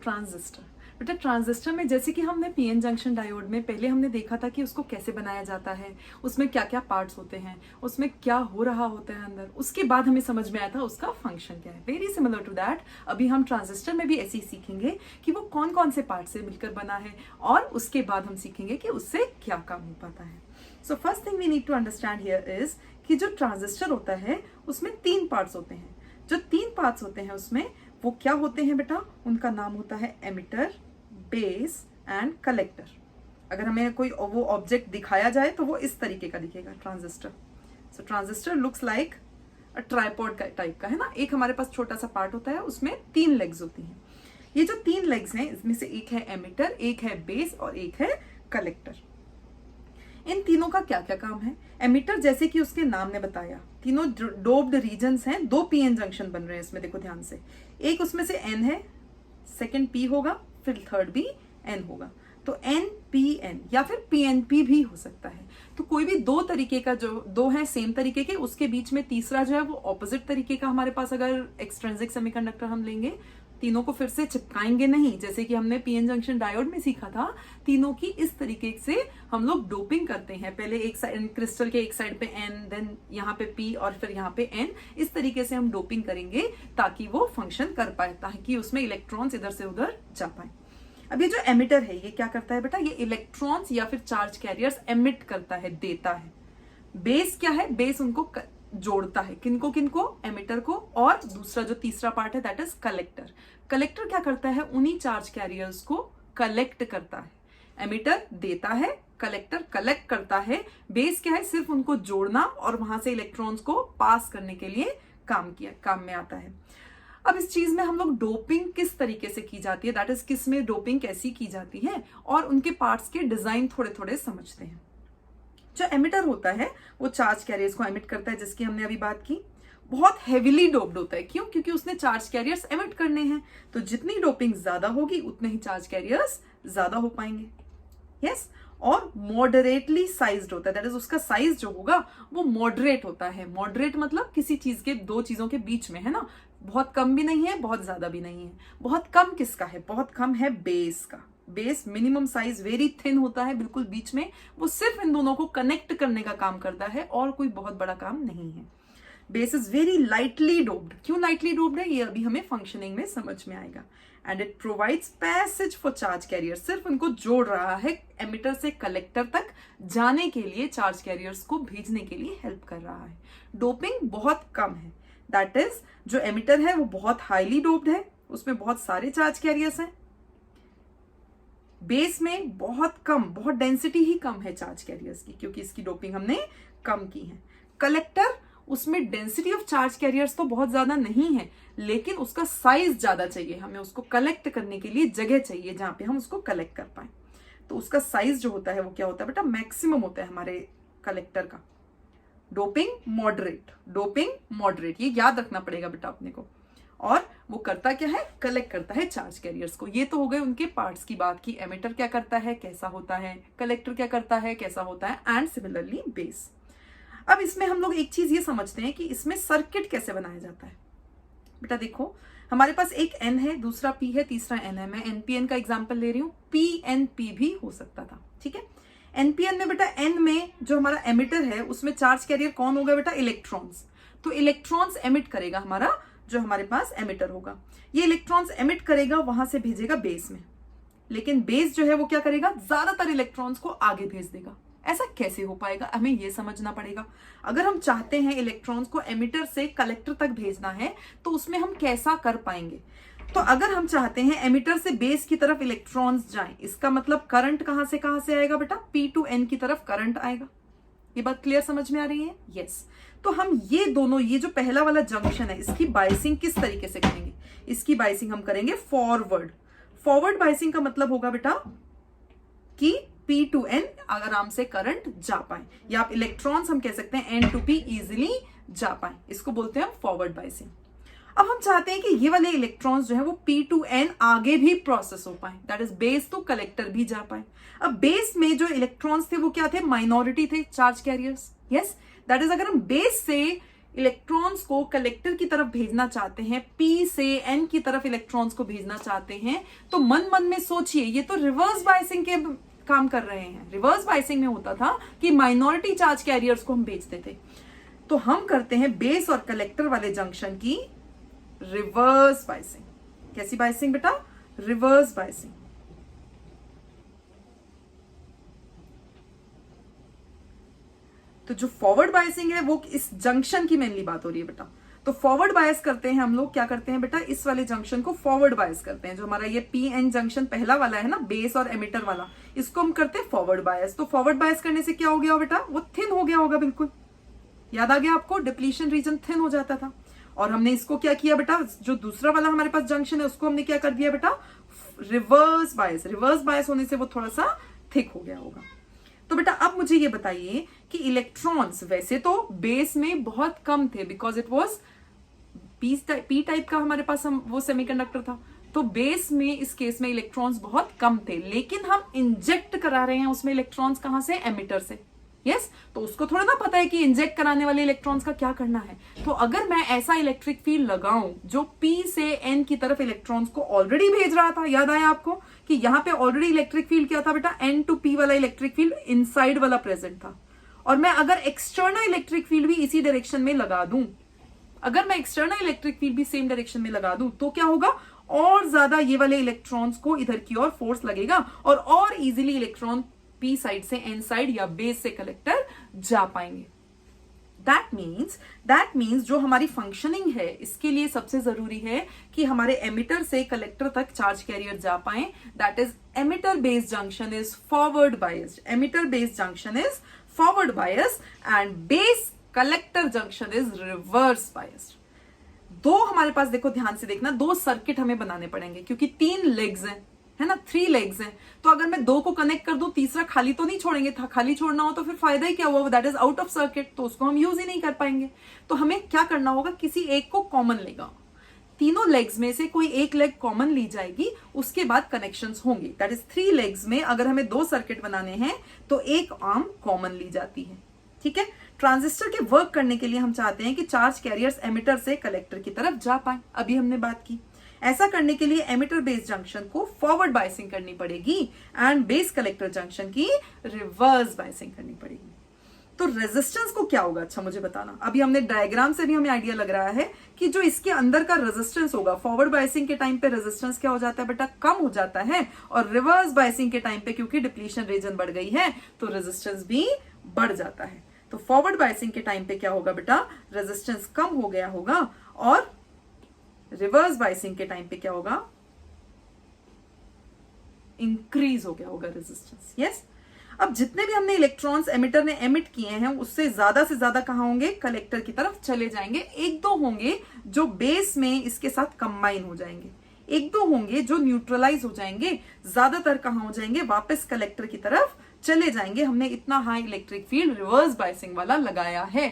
Transistor. बेटा transistor में जैसे कि हमने पीएन जंक्शन डायोड में पहले हमने देखा था कि उसको कैसे बनाया जाता है, उसमें क्या क्या पार्ट्स होते हैं, उसमें क्या हो रहा होता है अंदर, उसके बाद हमें समझ में आया था उसका फंक्शन क्या है। वेरी सिमिलर टू दैट अभी हम ट्रांजिस्टर में भी ऐसे ही सीखेंगे कि वो कौन कौन से पार्ट से मिलकर बना है और उसके बाद हम सीखेंगे कि उससे क्या काम हो पाता है। So first thing we need to understand here is कि जो ट्रांजिस्टर होता है उसमें 3 पार्ट्स होते हैं। जो 3 पार्ट्स होते हैं उसमें वो क्या होते हैं बेटा, उनका नाम होता है एमिटर, बेस एंड कलेक्टर। अगर हमें कोई वो ऑब्जेक्ट दिखाया जाए तो वो इस तरीके का दिखेगा ट्रांजिस्टर। सो ट्रांजिस्टर लुक्स लाइक अ ट्राइपॉड का टाइप का है ना। एक हमारे पास छोटा सा पार्ट होता है, उसमें 3 लेग्स होती हैं। ये जो 3 लेग्स हैं इसमें से एक है एमिटर, एक है बेस और एक है कलेक्टर। इन तीनों का क्या क्या काम है? एमिटर जैसे कि उसके नाम ने बताया, तीनों डोप्ड रीजन्स हैं, 2 पीएन जंक्शन बन रहे हैं इसमें, देखो ध्यान से। एक उसमें से एन है, सेकंड पी होगा, फिर थर्ड भी एन होगा। तो एन पी एन या फिर पीएनपी भी हो सकता है। तो कोई भी 2 तरीके का, जो 2 है सेम तरीके के, उसके बीच में तीसरा जो है वो ऑपोजिट तरीके का हमारे पास अगर एक्सट्रिंसिक सेमीकंडक्टर हम लेंगे, तीनों को फिर से चिपकाएंगे नहीं, जैसे कि हमने पीएन जंक्शन डायोड में सीखा था। तीनों की इस तरीके से हम लोग डोपिंग करते हैं। पहले एक साइड क्रिस्टल के एक साइड पे एन, देन यहाँ पे पी और फिर यहाँ पे एन। इस तरीके से हम डोपिंग करेंगे ताकि वो फंक्शन कर पाए, ताकि उसमें इलेक्ट्रॉन्स इधर से उधर जा पाए। अब ये जो एमिटर है ये क्या करता है बेटा, ये इलेक्ट्रॉन्स या फिर चार्ज कैरियर्स एमिट करता है, देता है। बेस क्या है, बेस उनको जोड़ता है, किनको किनको, एमिटर को, और दूसरा जो तीसरा पार्ट है दैट इज कलेक्टर। कलेक्टर क्या करता है, उन्हीं चार्ज कैरियर्स को कलेक्ट करता है। एमिटर देता है, कलेक्टर कलेक्ट करता है। बेस क्या है, सिर्फ उनको जोड़ना और वहां से इलेक्ट्रॉन्स को पास करने के लिए काम में आता है। अब इस चीज में हम लोग डोपिंग किस तरीके से की जाती है, दैट इज किस में डोपिंग कैसी की जाती है, और उनके पार्ट्स के डिजाइन थोड़े थोड़े समझते हैं। जो एमिटर होता है वो चार्ज कैरियर्स को एमिट करता है, जिसकी हमने अभी बात की। बहुत हेविली डोप्ड होता है, क्यों? क्योंकि उसने चार्ज कैरियर्स एमिट करने हैं। तो जितनी डोपिंग ज्यादा होगी उतने ही चार्ज कैरियर्स ज्यादा हो पाएंगे। यस। और मॉडरेटली साइज्ड होता है, दैट इज उसका साइज जो होगा वो मॉडरेट होता है। मॉडरेट मतलब किसी चीज के, 2 चीजों के बीच में है ना, बहुत कम भी नहीं है, बहुत ज्यादा भी नहीं है। बहुत कम किसका है, बहुत कम है बेस का। Base minimum size, very thin होता है, बिल्कुल बीच में। वो सिर्फ इन दोनों को कनेक्ट करने का काम करता है और कोई बहुत बड़ा काम नहीं है। Base is very lightly doped. क्यों लाइटली डोप्ड है ये अभी हमें फंक्शनिंग में समझ में आएगा। And it provides passage for charge carrier, सिर्फ उनको जोड़ रहा है, एमिटर से कलेक्टर तक जाने के लिए, चार्ज कैरियर्स को भेजने के लिए हेल्प कर रहा है। डोपिंग बहुत कम है, दैट इज जो एमिटर है वो बहुत हाईली डोप्ड है, उसमें बहुत सारे चार्ज कैरियर्स हैं। बेस में बहुत कम, बहुत डेंसिटी ही कम है चार्ज कैरियर्स की, क्योंकि इसकी डोपिंग हमने कम की है। कलेक्टर, उसमें डेंसिटी ऑफ चार्ज कैरियर्स तो बहुत ज्यादा नहीं है, लेकिन उसका साइज ज्यादा चाहिए, हमें उसको कलेक्ट करने के लिए जगह चाहिए जहां पे हम उसको कलेक्ट कर पाए। तो उसका साइज जो होता है वो क्या होता है बेटा, मैक्सिमम होता है हमारे कलेक्टर का। डोपिंग मॉडरेट, डोपिंग मॉडरेट, ये याद रखना पड़ेगा बेटा अपने को। और वो करता क्या है, कलेक्ट करता है चार्ज कैरियर्स को। ये तो हो गए उनके पार्ट्स की बात की, एमिटर क्या करता है, कैसा होता है, कलेक्टर क्या करता है, कैसा होता है, एंड सिमिलरली बेस। अब इसमें हम लोग एक चीज ये समझते हैं कि इसमें सर्किट कैसे बनाया जाता है। बेटा देखो, हमारे पास एक एन है, दूसरा पी है, तीसरा एन है। मैं एनपीएन का एग्जांपल ले रही हूँ, पीएनपी भी हो सकता था, ठीक है। एनपीएन में बेटा, एन में जो हमारा एमिटर है उसमें चार्ज कैरियर कौन होगा बेटा, इलेक्ट्रॉन्स। तो इलेक्ट्रॉन्स एमिट करेगा हमारा, जो हमारे पास एमिटर होगा, ये इलेक्ट्रॉन्स एमिट करेगा, वहां से भेजेगा बेस में। लेकिन बेस जो है वो क्या करेगा, ज्यादातर इलेक्ट्रॉन्स को आगे भेज देगा। ऐसा कैसे हो पाएगा, हमें ये समझना पड़ेगा। अगर हम चाहते हैं इलेक्ट्रॉन्स को एमिटर से कलेक्टर तक भेजना है तो उसमें हम कैसा कर पाएंगे। तो अगर हम चाहते हैं एमिटर से बेस की तरफ इलेक्ट्रॉन्स जाएं, इसका मतलब करंट कहां से आएगा बेटा, पी टू एन की तरफ करंट आएगा। ये बात क्लियर समझ में आ रही है? यस। तो हम ये दोनों, ये जो पहला वाला जंक्शन है, इसकी बाइसिंग किस तरीके से करेंगे, इसकी बाइसिंग हम करेंगे फॉरवर्ड। फॉरवर्ड बाइसिंग का मतलब होगा बेटा कि P टू N आराम से करंट जा पाए, या आप इलेक्ट्रॉन्स हम कह सकते हैं N टू P इजिली जा पाए, इसको बोलते हैं हम फॉरवर्ड बाइसिंग। अब हम चाहते हैं कि ये वाले इलेक्ट्रॉन्स जो है वो P टू N आगे भी प्रोसेस हो पाए, that is base to collector भी जा पाए। अब बेस में जो इलेक्ट्रॉन्स थे वो क्या थे, माइनॉरिटी थे, charge carriers. Yes, that is अगर हम बेस से इलेक्ट्रॉन्स को कलेक्टर की तरफ भेजना चाहते हैं, पी से एन की तरफ इलेक्ट्रॉन्स को भेजना चाहते हैं, तो मन मन में सोचिए ये तो रिवर्स बायसिंग के काम कर रहे हैं। रिवर्स बायसिंग में होता था कि माइनॉरिटी चार्ज कैरियर्स को हम भेजते थे, तो हम करते हैं बेस और कलेक्टर वाले जंक्शन की रिवर्स बायसिंग। कैसी बायसिंग बेटा? Reverse biasing. तो जो फॉरवर्ड बायसिंग है वो इस जंक्शन की मेनली बात हो रही है बेटा। तो फॉरवर्ड बायस करते हैं हम लोग, क्या करते हैं बेटा, इस वाले जंक्शन को फॉरवर्ड बायस करते हैं। जो हमारा ये पी एन जंक्शन पहला वाला है ना, बेस और एमिटर वाला, इसको हम करते हैं फॉरवर्ड बायस। तो फॉरवर्ड बायस करने से क्या हो गया बेटा? वो थिन हो गया होगा, बिल्कुल याद आ गया आपको, डिप्लीशन रीजन थिन हो जाता था। और हमने इसको क्या किया बेटा, जो दूसरा वाला हमारे पास जंक्शन है उसको हमने क्या कर दिया बेटा, रिवर्स बायस। रिवर्स बायस होने से वो थोड़ा सा थिक हो गया होगा। तो बेटा अब मुझे ये बताइए कि इलेक्ट्रॉन्स वैसे तो बेस में बहुत कम थे, because it was P type का हमारे पास वो सेमीकंडक्टर था, तो बेस में इस केस में इलेक्ट्रॉन्स बहुत कम थे, लेकिन हम इंजेक्ट करा रहे हैं उसमें इलेक्ट्रॉन्स कहां से? एमिटर से। यस, तो उसको थोड़ा ना पता है कि इंजेक्ट कराने वाले इलेक्ट्रॉन्स का क्या करना है। तो अगर मैं ऐसा इलेक्ट्रिक फील्ड लगाऊं जो पी से एन की तरफ इलेक्ट्रॉन्स को ऑलरेडी भेज रहा था, याद आया आपको कि यहां पे ऑलरेडी इलेक्ट्रिक फील्ड क्या था बेटा, एन टू पी वाला इलेक्ट्रिक फील्ड इनसाइड वाला प्रेजेंट था। और मैं अगर एक्सटर्नल इलेक्ट्रिक फील्ड भी इसी डायरेक्शन में लगा दूं, अगर मैं एक्सटर्नल इलेक्ट्रिक फील्ड भी सेम डायरेक्शन में लगा दूं, तो क्या होगा, और ज्यादा ये वाले इलेक्ट्रॉन्स को इधर की ओर फोर्स लगेगा और इजीली इलेक्ट्रॉन पी साइड से एन साइड या बेस से कलेक्टर जा पाएंगे। दैट मीन्स जो हमारी फंक्शनिंग है इसके लिए सबसे जरूरी है कि हमारे एमिटर से कलेक्टर तक चार्ज कैरियर जा पाए। That is emitter based junction is forward biased, emitter based junction is forward biased and base collector junction is reverse biased. दो हमारे पास, देखो ध्यान से देखना, दो सर्किट हमें बनाने पड़ेंगे क्योंकि 3 लेग्स हैं, है ना, 3 लेग्स हैं। तो अगर मैं 2 को कनेक्ट कर दूं, तीसरा खाली तो नहीं छोड़ेंगे, था खाली छोड़ना हो तो फिर फायदा ही क्या हुआ, that is out of circuit, तो उसको हम यूज ही नहीं कर पाएंगे। तो हमें क्या करना होगा, किसी एक को कॉमन लेगा, तीनों लेग्स में से कोई एक लेग कॉमन ली जाएगी, उसके बाद कनेक्शंस होंगे। दैट इज 3 लेग्स में अगर हमें 2 सर्किट बनाने हैं तो एक आर्म कॉमन ली जाती है। ठीक है, ट्रांजिस्टर के वर्क करने के लिए हम चाहते हैं कि चार्ज कैरियर्स एमिटर से कलेक्टर की तरफ जा पाए, अभी हमने बात की। ऐसा करने के लिए एमिटर बेस जंक्शन को फॉरवर्ड बायसिंग करनी पड़ेगी एंड बेस कलेक्टर जंक्शन की रिवर्स बायसिंग करनी पड़ेगी। तो रेजिस्टेंस को क्या होगा, अच्छा मुझे बताना। अभी हमने डायग्राम से भी हमें आइडिया लग रहा है कि जो इसके अंदर का रेजिस्टेंस होगा, फॉरवर्ड बायसिंग के टाइम पे रेजिस्टेंस क्या हो जाता है बेटा, कम हो जाता है, और रिवर्स बायसिंग के टाइम पे क्योंकि डिप्लीशन रीजन बढ़ गई है तो रेजिस्टेंस भी बढ़ जाता है। तो फॉरवर्ड बायसिंग के टाइम पे क्या होगा बेटा, रेजिस्टेंस कम हो गया होगा, और रिवर्स बायसिंग के टाइम पे क्या होगा, इंक्रीज हो गया होगा रेजिस्टेंस। यस, अब जितने भी हमने इलेक्ट्रॉन्स एमिटर ने एमिट किए हैं उससे ज्यादा कहां होंगे, कलेक्टर की तरफ चले जाएंगे। 1-2 होंगे जो बेस में इसके साथ कंबाइन हो जाएंगे, 1-2 होंगे जो न्यूट्रलाइज हो जाएंगे, ज्यादातर कहां हो जाएंगे, वापस कलेक्टर की तरफ चले जाएंगे। हमने इतना high electric field reverse biasing वाला लगाया है।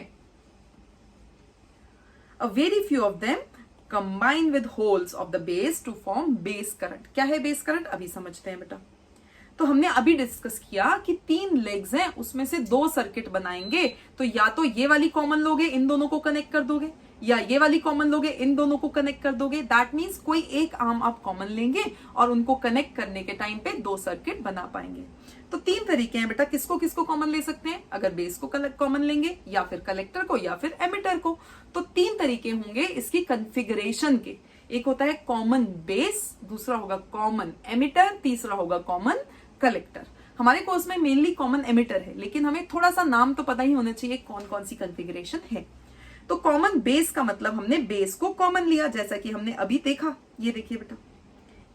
A very few of them combine with holes of the base to form base current। क्या है बेस करंट, अभी समझते हैं बेटा। तो हमने अभी डिस्कस किया कि 3 लेग्स हैं, उसमें से 2 सर्किट बनाएंगे, तो या तो ये वाली कॉमन लोगे, इन दोनों को कनेक्ट कर दोगे, या ये वाली कॉमन लोगे, इन दोनों को कनेक्ट कर दोगे। दैट मीन्स कोई एक आर्म आप कॉमन लेंगे और उनको कनेक्ट करने के टाइम पे 2 सर्किट बना पाएंगे। तो 3 तरीके हैं बेटा, किसको किसको कॉमन ले सकते हैं, अगर बेस को कॉमन लेंगे, या फिर कलेक्टर को, या फिर एमिटर को। तो 3 तरीके होंगे इसकी कॉन्फ़िगरेशन के। एक होता है कॉमन बेस, दूसरा होगा कॉमन एमिटर, तीसरा होगा कॉमन कलेक्टर। हमारे कोर्स में मेनली कॉमन एमिटर है, लेकिन हमें थोड़ा सा नाम तो पता ही होना चाहिए कौन कौन सी कॉन्फ़िगरेशन है। तो कॉमन बेस का मतलब हमने बेस को कॉमन लिया, जैसा कि हमने अभी देखा। ये देखिए बेटा,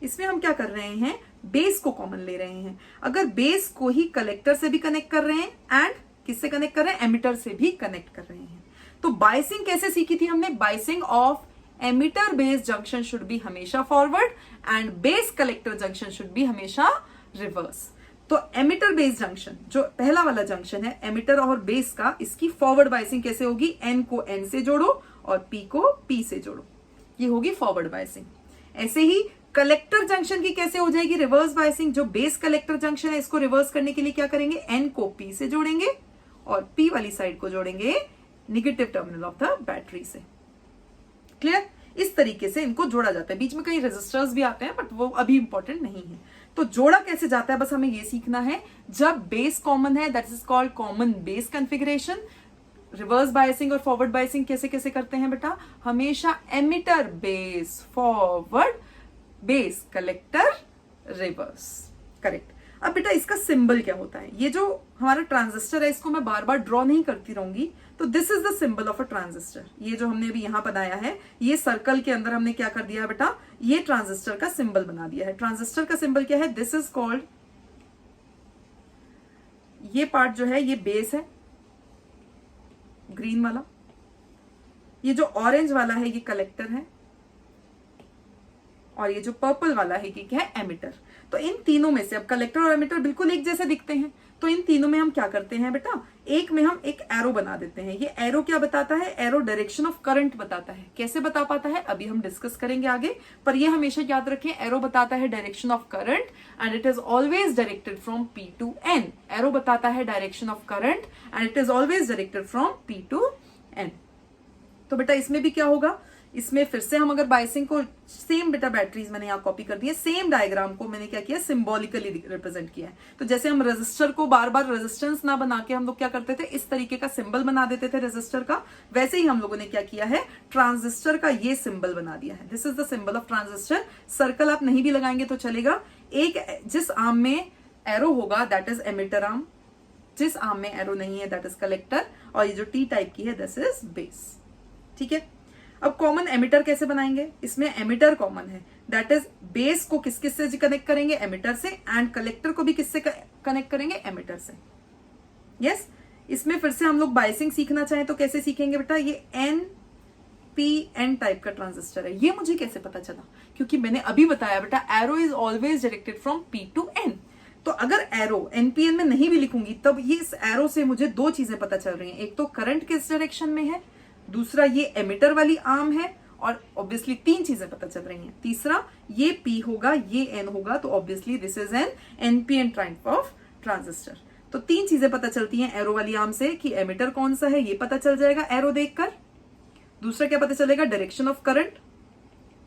इसमें हम क्या कर रहे हैं, बेस को कॉमन ले रहे हैं। अगर बेस को ही कलेक्टर से भी कनेक्ट कर रहे हैं एंड किससे कनेक्ट कर रहे हैं, एमिटर से भी कनेक्ट कर रहे हैं। तो बायसिंग कैसे सीखी थी हमने, biasing of emitter base junction should be हमेशा forward and base collector junction should be हमेशा रिवर्स। तो एमिटर बेस जंक्शन जो पहला वाला जंक्शन है एमिटर और बेस का, इसकी फॉरवर्ड बायसिंग कैसे होगी, एन को एन से जोड़ो और पी को पी से जोड़ो, ये होगी फॉरवर्ड बायसिंग। ऐसे ही कलेक्टर जंक्शन की कैसे हो जाएगी, रिवर्स बायसिंग। जो बेस कलेक्टर जंक्शन है इसको रिवर्स करने के लिए क्या करेंगे, एन को पी से जोड़ेंगे और पी वाली साइड को जोड़ेंगे negative terminal of the battery से। क्लियर? इस तरीके से इनको जोड़ा जाता है। बीच में कई रेजिस्टर्स भी आते हैं बट वो अभी इंपॉर्टेंट नहीं है। तो जोड़ा कैसे जाता है बस हमें ये सीखना है। जब बेस कॉमन है that is called common base configuration. Reverse biasing और फॉरवर्ड बायसिंग कैसे कैसे करते हैं बेटा? हमेशा emitter base forward, base collector reverse. Correct. अब बेटा इसका सिंबल क्या होता है? ये जो हमारा ट्रांजिस्टर है इसको मैं बार बार ड्रॉ नहीं करती रहूंगी। तो this is the symbol of a transistor. ये जो हमने अभी यहां बनाया है, ये सर्कल के अंदर हमने क्या कर दिया है बेटा? ये ट्रांजिस्टर का सिंबल बना दिया है। ट्रांजिस्टर का सिंबल क्या है? दिस इज कॉल्ड, ये पार्ट जो है ये बेस है, ग्रीन वाला। ये जो ऑरेंज वाला है ये कलेक्टर है, और ये जो पर्पल वाला है ये क्या है? एमिटर। तो इन तीनों में से, अब कलेक्टर और एमिटर बिल्कुल एक जैसे दिखते हैं, तो इन तीनों में हम क्या करते हैं बेटा? एक में हम एक एरो बना देते हैं। ये एरो क्या बताता है? एरो डायरेक्शन ऑफ करंट बताता है। कैसे बता पाता है अभी हम डिस्कस करेंगे आगे, पर ये हमेशा याद रखें, एरो बताता है direction of current and it is always directed from P to N। Arrow बताता है direction of current and it is always directed from P to N। तो बेटा इसमें भी क्या होगा? इसमें फिर से हम अगर बायसिंग को, सेम बेटा बैटरीज मैंने यहाँ कॉपी कर दी है, सेम डायग्राम को मैंने क्या किया? सिंबॉलिकली रिप्रेजेंट किया है। तो जैसे हम रेजिस्टर को बार बार रेजिस्टेंस ना बना के हम लोग क्या करते थे? इस तरीके का सिंबल बना देते थे रेजिस्टर का, वैसे ही हम लोगों ने क्या किया है? ट्रांजिस्टर का ये सिंबल बना दिया है। This is the symbol of transistor. Circle आप नहीं भी लगाएंगे तो चलेगा। एक जिस आर्म में एरो होगा दैट इज एमिटर आर्म, जिस आर्म में एरो नहीं है दैट इज कलेक्टर, और ये जो टी टाइप की है दिस इज बेस। ठीक है। अब कॉमन एमिटर कैसे बनाएंगे? इसमें एमिटर कॉमन है, दैट इज बेस को किस किस से कनेक्ट करेंगे? एमिटर से, एंड कलेक्टर को भी किससे कनेक्ट करेंगे? एमिटर से। यस। इसमें फिर से हम लोग बायसिंग सीखना चाहें तो कैसे सीखेंगे बेटा? ये NPN टाइप का ट्रांजिस्टर है। ये मुझे कैसे पता चला? क्योंकि मैंने अभी बताया बेटा, arrow is always directed from P to N। तो अगर एरो NPN में नहीं भी लिखूंगी तब ये इस एरो से मुझे दो चीजें पता चल रही हैं। एक तो करंट किस डायरेक्शन में है, दूसरा ये एमिटर वाली आर्म है, और ऑब्वियसली तीन चीजें पता चल रही हैं। तीसरा ये P होगा, ये N होगा, तो obviously this is an NPN type of transistor. तो तीन चीजें पता चलती हैं एरो वाली आर्म से, कि एमिटर कौन सा है ये पता चल जाएगा एरो देखकर, दूसरा क्या पता चलेगा? डायरेक्शन ऑफ करंट,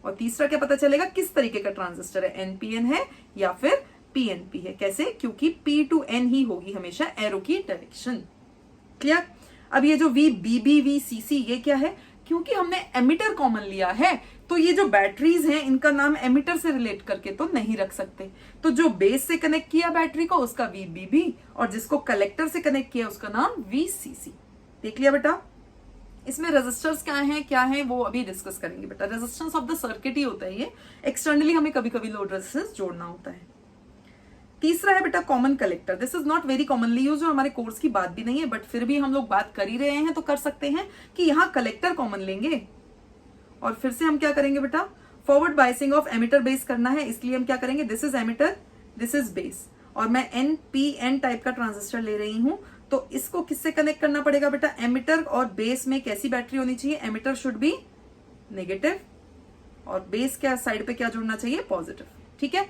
और तीसरा क्या पता चलेगा? किस तरीके का ट्रांजिस्टर है, NPN है या फिर PNP है। कैसे? क्योंकि P टू N ही होगी हमेशा एरो की डायरेक्शन। क्लियर? अब ये जो VCC ये क्या है? क्योंकि हमने एमिटर कॉमन लिया है, तो ये जो बैटरीज हैं इनका नाम एमिटर से रिलेट करके तो नहीं रख सकते। तो जो बेस से कनेक्ट किया बैटरी को उसका VBB, और जिसको कलेक्टर से कनेक्ट किया उसका नाम VCC। देख लिया बेटा? इसमें रेजिस्टर्स क्या है वो अभी डिस्कस करेंगे बेटा। रेजिस्टेंस ऑफ द सर्किट ही होता है ये। एक्सटर्नली हमें कभी कभी लोड रेजिस्टेंस जोड़ना होता है। तीसरा है बेटा common collector. This is not very commonly use, और हमारे कोर्स की बात भी नहीं है, बट फिर भी हम लोग बात कर ही रहे हैं तो कर सकते हैं कि यहाँ कलेक्टर कॉमन लेंगे, और फिर से हम क्या करेंगे बेटा? Forward biasing of emitter base करना है, इसलिए हम क्या करेंगे? This is emitter, this is base, और मैं NPN टाइप का ट्रांजिस्टर ले रही हूं, तो इसको किससे कनेक्ट करना पड़ेगा बेटा? एमिटर और बेस में कैसी बैटरी होनी चाहिए? एमिटर शुड बी नेगेटिव, और बेस क्या साइड पे क्या जुड़ना चाहिए? पॉजिटिव। ठीक है।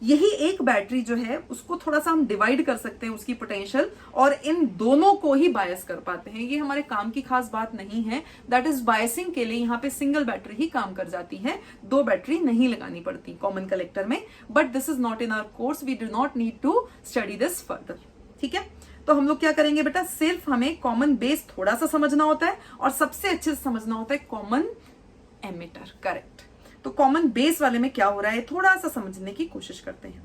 यही एक बैटरी जो है उसको थोड़ा सा हम डिवाइड कर सकते हैं उसकी पोटेंशियल, और इन दोनों को ही बायस कर पाते हैं। ये हमारे काम की खास बात नहीं है, दैट इज बायसिंग के लिए यहाँ पे सिंगल बैटरी ही काम कर जाती है, दो बैटरी नहीं लगानी पड़ती कॉमन कलेक्टर में। But this is not in our course, we do not need to study this further. ठीक है। तो हम लोग क्या करेंगे बेटा? सिर्फ हमें कॉमन बेस थोड़ा सा समझना होता है, और सबसे अच्छे से समझना होता है कॉमन एमिटर। करेक्ट। तो कॉमन बेस वाले में क्या हो रहा है थोड़ा सा समझने की कोशिश करते हैं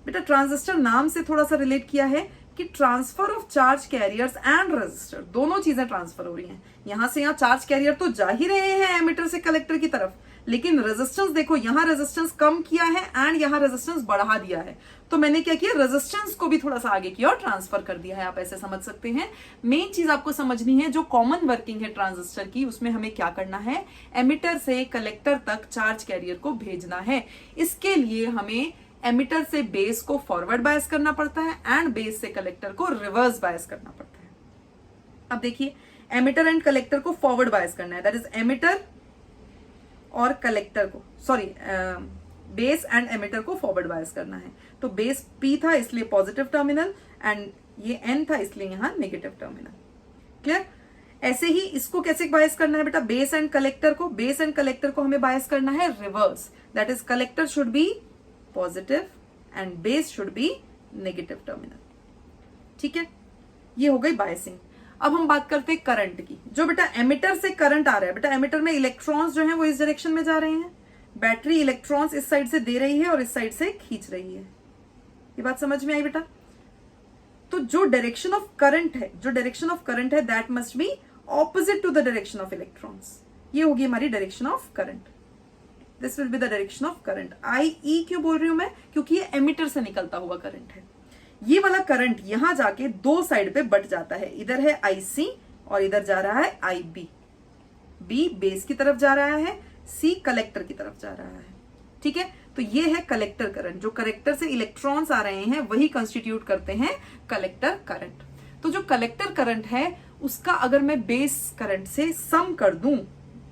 बेटा। ट्रांजिस्टर नाम से थोड़ा सा रिलेट किया है कि transfer of charge carriers and resistor, दोनों चीजें ट्रांसफर हो रही हैं। यहां से यहां चार्ज कैरियर तो जा ही रहे हैं एमिटर से कलेक्टर की तरफ, लेकिन रेजिस्टेंस देखो, यहां रेजिस्टेंस कम किया है एंड यहां रेजिस्टेंस बढ़ा दिया है। तो मैंने क्या किया? रेजिस्टेंस को भी थोड़ा सा आगे किया और ट्रांसफर कर दिया है। आप ऐसे समझ सकते हैं। मेन चीज आपको समझनी है, जो कॉमन वर्किंग है ट्रांजिस्टर की, उसमें हमें क्या करना है? एमिटर से कलेक्टर तक चार्ज कैरियर को भेजना है। इसके लिए हमें एमिटर से बेस को फॉरवर्ड बायस करना पड़ता है एंड बेस से कलेक्टर को रिवर्स बायस करना पड़ता है। अब देखिए, एमिटर एंड कलेक्टर को फॉरवर्ड बायस करना है, दैट इज एमिटर और कलेक्टर को, सॉरी, बेस एंड एमिटर को फॉरवर्ड बायस करना है। तो बेस P था इसलिए पॉजिटिव टर्मिनल, एंड ये N था इसलिए यहां नेगेटिव टर्मिनल। क्लियर? ऐसे ही इसको कैसे बायस करना है बेटा, बेस एंड कलेक्टर को, बेस एंड कलेक्टर को हमें बायस करना है reverse, that is collector should be positive and base should be negative terminal. ठीक है, ये हो गई बायसिंग। अब हम बात करते हैं करंट की। जो बेटा एमिटर से करंट आ रहा है, बेटा एमिटर में इलेक्ट्रॉन्स जो हैं वो इस डायरेक्शन में जा रहे हैं, बैटरी इलेक्ट्रॉन्स इस साइड से दे रही है और इस साइड से खींच रही है। ये बात समझ में आई बेटा? तो जो डायरेक्शन ऑफ करंट है, जो डायरेक्शन ऑफ करंट है that must be opposite to the direction of electrons. ये होगी हमारी direction of current, this will be the direction of current. I E क्यों बोल रही हूं मैं, क्योंकि ये एमिटर से निकलता हुआ करंट है। ये वाला करंट यहां जाके दो साइड पे बट जाता है, इधर है IC और इधर जा रहा है IB। B बेस की तरफ जा रहा है, C कलेक्टर की तरफ जा रहा है। ठीक है, तो ये है कलेक्टर करंट। जो कलेक्टर से इलेक्ट्रॉन्स आ रहे हैं वही कंस्टिट्यूट करते हैं कलेक्टर करंट। तो जो कलेक्टर करंट है उसका अगर मैं बेस करंट से सम कर दूं,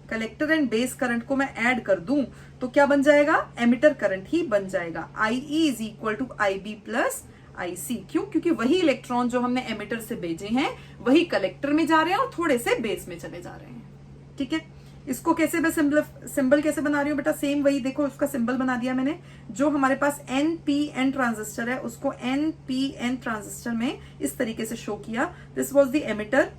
कलेक्टर एंड बेस करंट को मैं ऐड कर दूं, तो क्या बन जाएगा, एमिटर करंट ही बन जाएगा। IE is equal to IB plus IC। क्यों? क्योंकि वही इलेक्ट्रॉन जो हमने एमिटर से भेजे हैं वही कलेक्टर में जा रहे हैं और थोड़े से बेस में चले जा रहे हैं। ठीक है, इसको कैसे मैं सिंबल कैसे बना रही हूं बेटा, सेम वही देखो, उसका सिंबल बना दिया मैंने। जो हमारे पास NPN ट्रांजिस्टर है उसको NPN ट्रांजिस्टर में इस तरीके से शो किया। This was the emitter.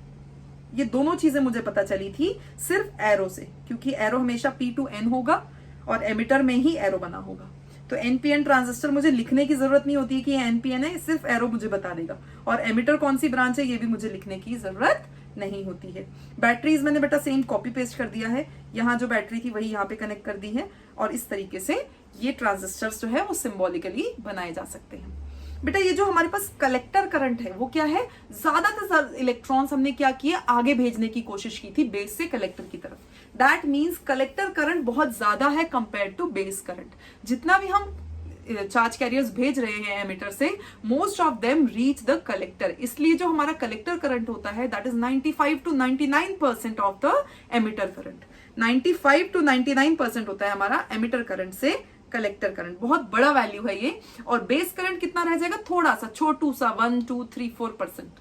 ये दोनों चीजें मुझे पता चली थी सिर्फ एरो से, क्योंकि एरो हमेशा P to N होगा और एमिटर में ही एरो बना होगा। तो NPN ट्रांजिस्टर मुझे लिखने की जरूरत नहीं होती है कि ये NPN है, सिर्फ एरो मुझे बता देगा। और एमिटर कौन सी ब्रांच है ये भी मुझे लिखने की जरूरत नहीं होती है। बैटरीज मैंने बेटा सेम कॉपी पेस्ट कर दिया है, यहाँ जो बैटरी थी वही यहाँ पे कनेक्ट कर दी है और इस तरीके से ये ट्रांजिस्टर्स जो है वो सिंबॉलिकली बनाए जा सकते हैं। बेटा ये जो हमारे पास कलेक्टर करंट है वो क्या है, ज्यादातर इलेक्ट्रॉन्स हमने क्या किया, आगे भेजने की कोशिश की थी बेस से कलेक्टर की तरफ। दैट मीन्स कलेक्टर करंट बहुत ज्यादा है कंपेयर टू बेस करंट। जितना भी हम चार्ज कैरियर्स भेज रहे हैं एमिटर से, most of them reach the collector. इसलिए जो हमारा कलेक्टर करंट होता है that is 95 to 99% of the emitter current. 95 to 99% होता है हमारा एमिटर करंट से कलेक्टर करंट। बहुत बड़ा वैल्यू है ये। और बेस करंट कितना रह जाएगा, थोड़ा सा छोटू सा 1 2 3 4%।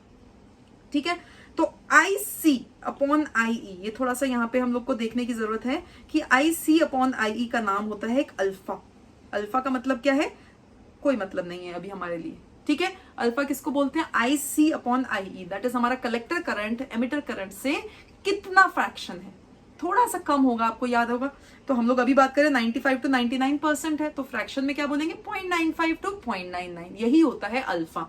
ठीक है, तो IC अपॉन IE, ये थोड़ा सा यहाँ पे हम लोग को देखने की जरूरत है कि IC अपॉन IE का नाम होता है एक अल्फा। अल्फा का मतलब क्या है, कोई मतलब नहीं है अभी हमारे लिए। ठीक है, अल्फा किसको बोलते हैं, IC upon IE, that is हमारा कलेक्टर करंट एमिटर करंट से कितना फ्रैक्शन है, थोड़ा सा कम होगा, आपको याद होगा। तो हम लोग अभी बात करें 95 to 99% है, तो फ्रैक्शन में क्या बोलेंगे 0.95 to 0.99, यही होता है alpha.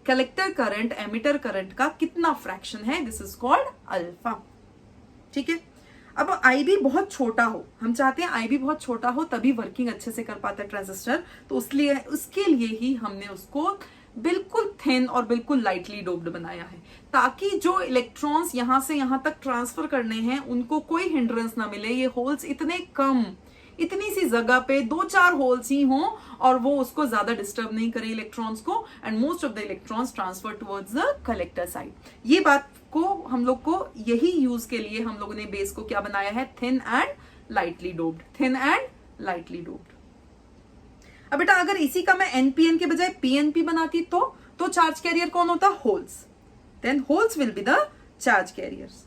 Collector current emitter current का कितना फ्रैक्शन है, दिस इज कॉल्ड अल्फा। ठीक है, अब IB बहुत छोटा हो, हम चाहते हैं IB बहुत छोटा हो तभी वर्किंग अच्छे से कर पाता है ट्रांजिस्टर, तो उसके लिए ही हमने उसको बिल्कुल थिन और बिल्कुल लाइटली डोप्ड बनाया है, ताकि जो इलेक्ट्रॉन्स यहां से यहां तक ट्रांसफर करने हैं उनको कोई हिंड्रेंस ना मिले। ये होल्स इतने कम, इतनी सी जगह पे 2-4 होल्स ही हों और वो उसको ज्यादा डिस्टर्ब नहीं करे इलेक्ट्रॉन्स को, and most of the electrons transfer towards the collector side. ये बात को हम लोग को यही यूज के लिए हम लोगों ने बेस को क्या बनाया है, thin and lightly doped, thin and lightly doped. अब बेटा अगर इसी का मैं NPN के बजाय PNP बनाती तो चार्ज कैरियर कौन होता, holes. Then holes will be the charge carriers.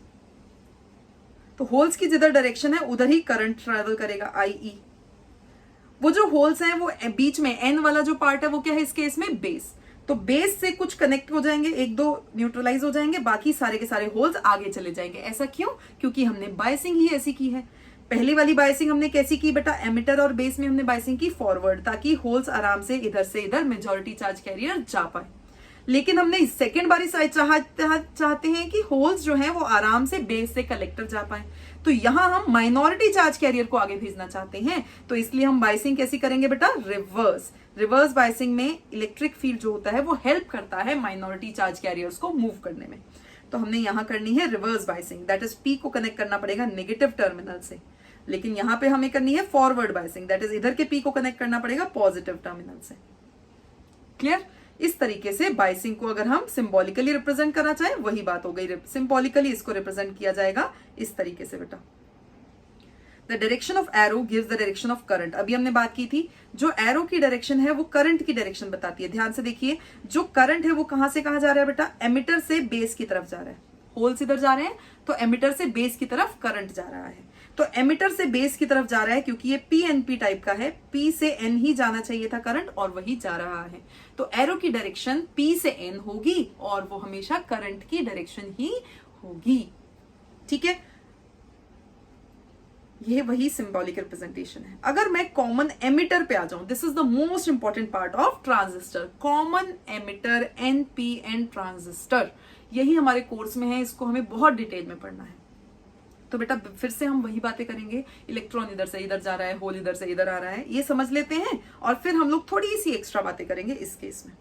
तो होल्स की जिधर डायरेक्शन है उधर ही करंट ट्रेवल करेगा IE। वो जो होल्स हैं वो बीच में N वाला जो पार्ट है वो क्या है इस केस में, बेस। तो बेस से कुछ कनेक्ट हो जाएंगे, 1-2 न्यूट्रलाइज हो जाएंगे, बाकी सारे के सारे होल्स आगे चले जाएंगे। ऐसा क्यों, क्योंकि हमने बायसिंग ही ऐसी की है। पहली वाली बायसिंग हमने कैसी की बेटा, एमिटर और बेस में हमने बायसिंग की फॉरवर्ड, ताकि होल्स आराम से इधर से इधर मेजॉरिटी चार्ज कैरियर जा पाए। लेकिन हमने सेकेंड बारी चाहते हैं कि होल्स जो हैं वो आराम से बेस से कलेक्टर जा पाए, तो यहां हम माइनॉरिटी चार्ज कैरियर को आगे भेजना चाहते हैं, तो इसलिए हम बायसिंग कैसी करेंगे बेटा, रिवर्स। रिवर्स बायसिंग में इलेक्ट्रिक फील्ड जो होता है वो हेल्प करता है माइनॉरिटी चार्ज कैरियर्स को मूव करने में। तो हमने यहां करनी है reverse biasing, that is P को कनेक्ट करना पड़ेगा नेगेटिव टर्मिनल से, लेकिन यहां पे हमें करनी है फॉरवर्ड बायसिंग, दैट इज इधर के P को कनेक्ट करना पड़ेगा पॉजिटिव टर्मिनल से। क्लियर? इस तरीके से बायसिंग को अगर हम सिंबॉलिकली रिप्रेजेंट करना चाहें वही बात हो गई, सिंबॉलिकली इसको रिप्रेजेंट किया जाएगा इस तरीके से बेटा। The direction of arrow gives the direction of current. अभी हमने बात की थी जो एरो की डायरेक्शन है वो करंट की डायरेक्शन बताती है। ध्यान से देखिए, जो करंट है वो कहां से कहां जा रहा है बेटा, एमिटर से बेस की तरफ जा रहा है। होल्स इधर जा रहे हैं, तो एमिटर से बेस की तरफ करंट जा रहा है। तो एमिटर से बेस की तरफ जा रहा है क्योंकि ये पीएनपी टाइप का है, पी से एन ही जाना चाहिए था करंट और वही जा रहा है। तो एरो की डायरेक्शन पी से एन होगी और वो हमेशा करंट की डायरेक्शन ही होगी। ठीक है, ये वही सिंबॉलिक रिप्रेजेंटेशन है। अगर मैं कॉमन एमिटर पे आ जाऊं, this is the most important part of transistor, common emitter NPN transistor. यही हमारे कोर्स में है, इसको हमें बहुत डिटेल में पढ़ना है। तो बेटा फिर से हम वही बातें करेंगे, इलेक्ट्रॉन इधर से इधर जा रहा है, होल इधर से इधर आ रहा है, ये समझ लेते हैं और फिर हम लोग थोड़ी सी एक्स्ट्रा बातें करेंगे इस केस में।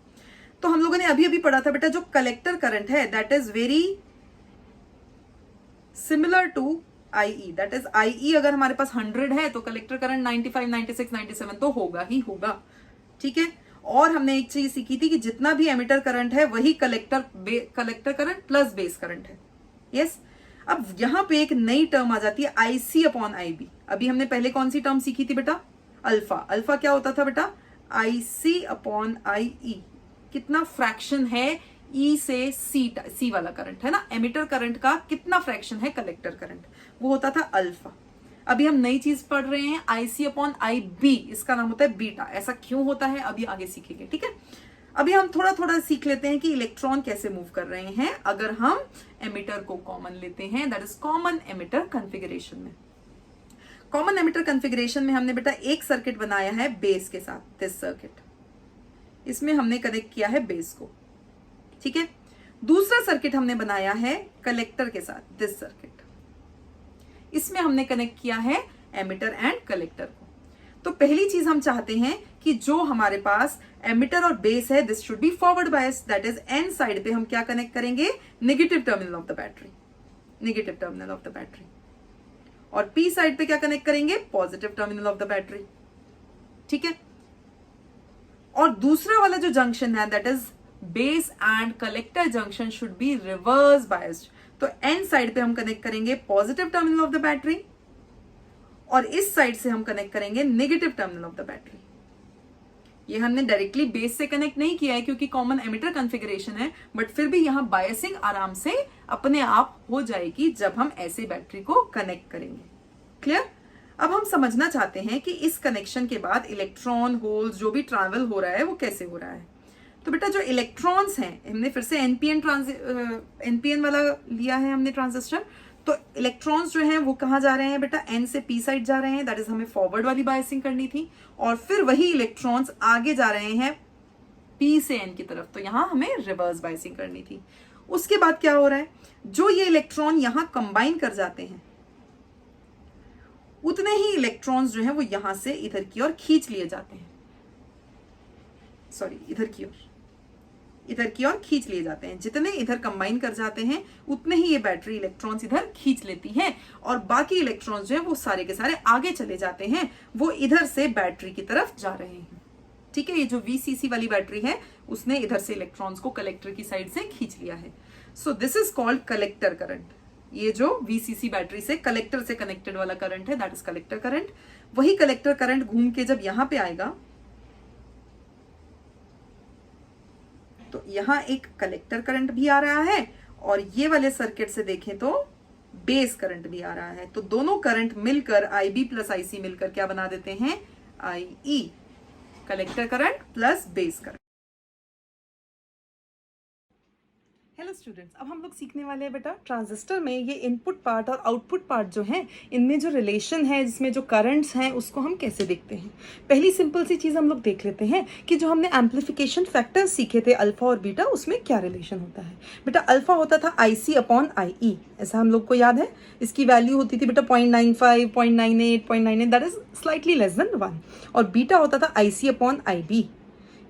तो हम लोगों ने अभी अभी पढ़ा था बेटा, जो कलेक्टर करंट है that is very similar to IE, that is IE अगर हमारे पास 100 है तो कलेक्टर करंट 95, 96, 97 तो होगा ही होगा। ठीक है, और हमने एक चीज सीखी थी कि जितना भी एमिटर करंट है वही collector current plus base current है। यस, अब यहां पे एक नई टर्म आ जाती है IC अपॉन IB। अभी हमने पहले कौन सी टर्म सीखी थी बेटा? अल्फा। अल्फा क्या होता था बेटा? IC upon IE। कितना फ्रैक्शन है E से C वाला करंट है ना, एमिटर करंट का कितना फ्रैक्शन है कलेक्टर करंट, वो होता था अल्फा। अभी हम नई चीज पढ़ रहे हैं IC अपॉन IB, इसका नाम होता है बीटा। ऐसा क्यों होता है अभी आगे सीखेंगे। ठीक है, अभी हम थोड़ा थोड़ा सीख लेते हैं कि इलेक्ट्रॉन कैसे मूव कर रहे हैं अगर हम एमिटर को कॉमन लेते हैं, that is common emitter configuration में। कॉमन एमिटर कॉन्फ़िगरेशन में हमने बेटा एक सर्किट बनाया है बेस के साथ, दिस सर्किट, इसमें हमने कनेक्ट किया है बेस को। ठीक है, दूसरा सर्किट हमने बनाया है कलेक्टर के साथ, दिस सर्किट, इसमें हमने कनेक्ट किया है एमिटर एंड कलेक्टर को। तो पहली चीज हम चाहते हैं कि जो हमारे पास एमिटर और बेस है this should be forward bias, that is an side पे हम क्या कनेक्ट करेंगे? Negative terminal of the battery, negative terminal of the battery. और पी साइड पे क्या कनेक्ट करेंगे? Positive terminal of the battery. ठीक है, और दूसरा वाला जो जंक्शन है that is base and collector junction should be reverse biased. तो एन साइड पे हम कनेक्ट करेंगे positive terminal of the battery और इस साइड से हम कनेक्ट करेंगे negative terminal of the battery. ये हमने डायरेक्टली बेस से कनेक्ट नहीं किया है क्योंकि कॉमन एमिटर कॉन्फ़िगरेशन है, बट फिर भी यहां बायसिंग आराम से अपने आप हो जाएगी जब हम ऐसे बैटरी को कनेक्ट करेंगे। क्लियर? अब हम समझना चाहते हैं कि इस कनेक्शन के बाद इलेक्ट्रॉन होल्स जो भी ट्रैवल हो रहा है वो कैसे हो रहा है। तो बेटा जो इलेक्ट्रॉन्स हैं, हमने फिर से एनपीएन वाला लिया है हमने ट्रांजिस्टर, तो इलेक्ट्रॉन्स जो हैं वो कहाँ जा रहे हैं बेटा? एन से पी साइड जा रहे हैं, दैट इज हमें फॉरवर्ड वाली बायसिंग करनी थी, और फिर वही इलेक्ट्रॉन्स आगे जा रहे हैं पी से एन की तरफ, तो यहां हमें रिवर्स बायसिंग करनी थी। उसके बाद क्या हो रहा है? जो ये इलेक्ट्रॉन यहां कंबाइन कर जाते हैं उतने ही इलेक्ट्रॉन्स जो हैं वो यहां से इधर की ओर खींच लिए जाते हैं, सॉरी इधर की ओर खींच लिए जाते हैं। जितने इधर कंबाइन कर जाते हैं उतने ही ये बैटरी इलेक्ट्रॉन्स इधर खींच लेती हैं और बाकी इलेक्ट्रॉन्स जो है वो सारे के सारे आगे चले जाते हैं, वो इधर से बैटरी की तरफ जा रहे हैं। ठीक है, ये जो VCC वाली बैटरी है उसने इधर से इलेक्ट्रॉन्स को कलेक्टर की साइड से खींच लिया है। So this is called collector current. ये जो VCC बैटरी से कलेक्टर से कनेक्टेड वाला करंट है दैट इज कलेक्टर करंट। वही कलेक्टर करंट घूम के जब यहां पे आएगा तो यहां एक कलेक्टर करंट भी आ रहा है और ये वाले सर्किट से देखें तो बेस करंट भी आ रहा है। तो दोनों करंट मिलकर IB प्लस IC मिलकर क्या बना देते हैं? IE, collector current plus base current. Hello students, अब हम लोग सीखने वाले हैं बेटा ट्रांजिस्टर में ये इनपुट पार्ट और आउटपुट पार्ट जो है इनमें जो रिलेशन है, जिसमें जो करंट्स हैं उसको हम कैसे देखते हैं। पहली सिंपल सी चीज़ हम लोग देख लेते हैं कि जो हमने एम्पलीफिकेशन फैक्टर्स सीखे थे अल्फा और बीटा, उसमें क्या रिलेशन होता है। बेटा अल्फा होता था IC अपॉन IE, ऐसा हम लोग को याद है। इसकी वैल्यू होती थी बेटा 0.95, 0.98, 0.98, that is slightly less than 1। और बीटा होता था IC अपॉन IB,